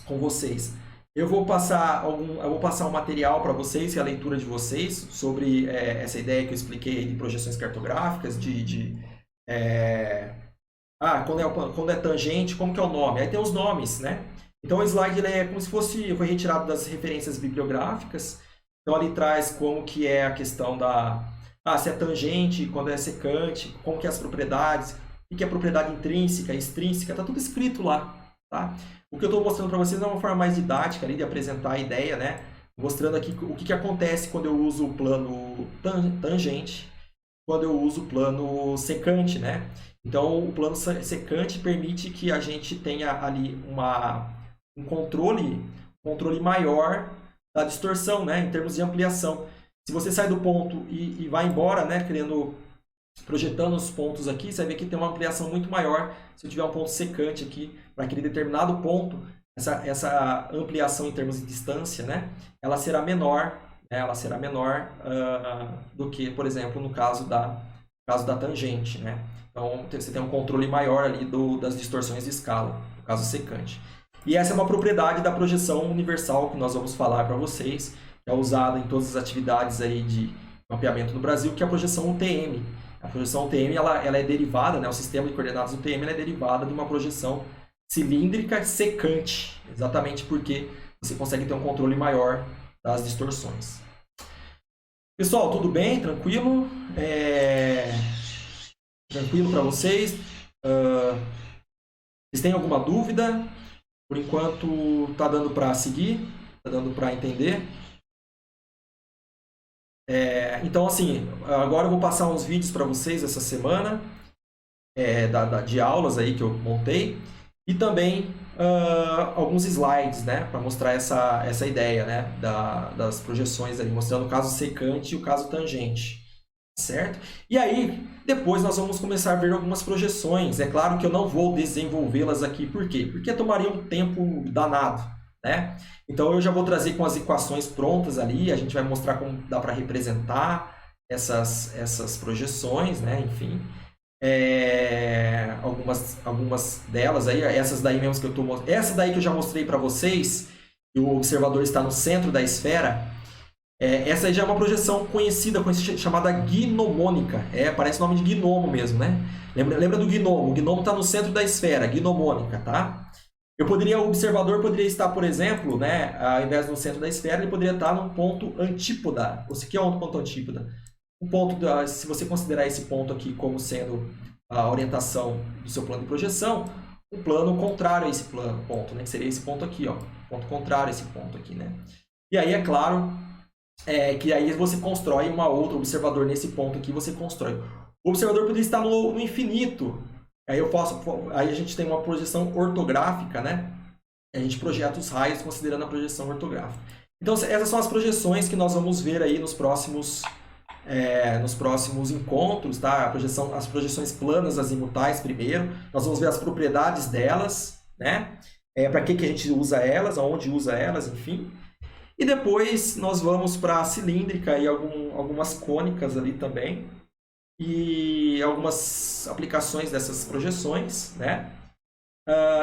S1: com vocês? Eu vou passar um material para vocês, que é a leitura de vocês, sobre essa ideia que eu expliquei de projeções cartográficas, quando é tangente, como que é o nome? Aí tem os nomes, né? Então o slide ele é como se fosse, foi retirado das referências bibliográficas. Então ali traz como que é a questão se é tangente, quando é secante, como que é as propriedades, o que é propriedade intrínseca, extrínseca, está tudo escrito lá, tá? O que eu estou mostrando para vocês é uma forma mais didática ali de apresentar a ideia, né? Mostrando aqui o que acontece quando eu uso o plano tangente, quando eu uso o plano secante, né? Então, o plano secante permite que a gente tenha ali um controle maior da distorção, né? Em termos de ampliação. Se você sai do ponto e vai embora, né? Projetando os pontos aqui, você vai ver que tem uma ampliação muito maior se eu tiver um ponto secante aqui para aquele determinado ponto. Essa ampliação em termos de distância, né? Ela será menor, né? Ela será menor do que, por exemplo, no caso da tangente, né? Então, você tem um controle maior ali das distorções de escala, no caso secante. E essa é uma propriedade da projeção universal que nós vamos falar para vocês, que é usada em todas as atividades aí de mapeamento no Brasil, que é a projeção UTM. A projeção UTM ela é derivada, né? O sistema de coordenadas UTM ela é derivada de uma projeção cilíndrica secante, exatamente porque você consegue ter um controle maior das distorções. Pessoal, tudo bem? Tranquilo? Tranquilo para vocês? Vocês têm alguma dúvida? Por enquanto, está dando para seguir? Está dando para entender? Então, assim, agora eu vou passar uns vídeos para vocês essa semana de aulas aí que eu montei e também alguns slides, né, para mostrar essa ideia, né, das projeções ali, mostrando o caso secante e o caso tangente, certo? E aí, depois nós vamos começar a ver algumas projeções. É claro que eu não vou desenvolvê-las aqui, por quê? Porque tomaria um tempo danado, né? Então eu já vou trazer com as equações prontas ali, a gente vai mostrar como dá para representar essas projeções, né? Enfim, algumas delas aí, essas daí mesmo que eu estou mostrando, essa daí que eu já mostrei para vocês, que o observador está no centro da esfera, essa aí já é uma projeção conhecida, chamada gnomônica, parece nome de gnomo mesmo, né? Lembra do gnomo? O gnomo está no centro da esfera, gnomônica, tá? O observador poderia estar, por exemplo, né, ao invés no centro da esfera, ele poderia estar num ponto antípoda. O que é um ponto antípoda? Se você considerar esse ponto aqui como sendo a orientação do seu plano de projeção, um plano contrário a esse ponto, né, que seria esse ponto aqui, ó, ponto contrário a esse ponto aqui, né? E aí, é claro, que aí você constrói uma outra observador nesse ponto aqui, você constrói. O observador poderia estar no infinito. Aí a gente tem uma projeção ortográfica, né? A gente projeta os raios considerando a projeção ortográfica. Então, essas são as projeções que nós vamos ver aí nos próximos encontros, tá? As projeções planas azimutais primeiro. Nós vamos ver as propriedades delas, né? Para que a gente usa elas, aonde usa elas, enfim. E depois nós vamos para a cilíndrica e algumas cônicas ali também. E algumas aplicações dessas projeções, né?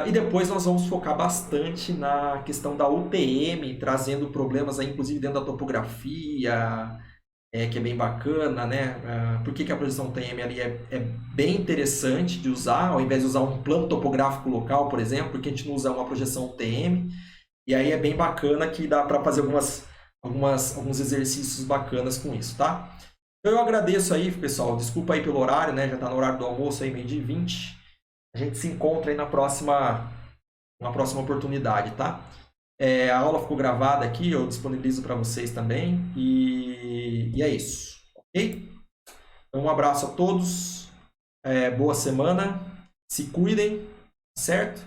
S1: E depois nós vamos focar bastante na questão da UTM, trazendo problemas aí, inclusive dentro da topografia, que é bem bacana, né? Por que a projeção UTM ali é bem interessante de usar, ao invés de usar um plano topográfico local, por exemplo, porque a gente não usa uma projeção UTM. E aí é bem bacana que dá para fazer alguns exercícios bacanas com isso, tá? Então eu agradeço aí, pessoal. Desculpa aí pelo horário, né? Já está no horário do almoço aí, 12h20. A gente se encontra aí na próxima uma próxima oportunidade, tá? A aula ficou gravada aqui, eu disponibilizo para vocês também. E é isso, ok? Então, um abraço a todos, boa semana, se cuidem, certo?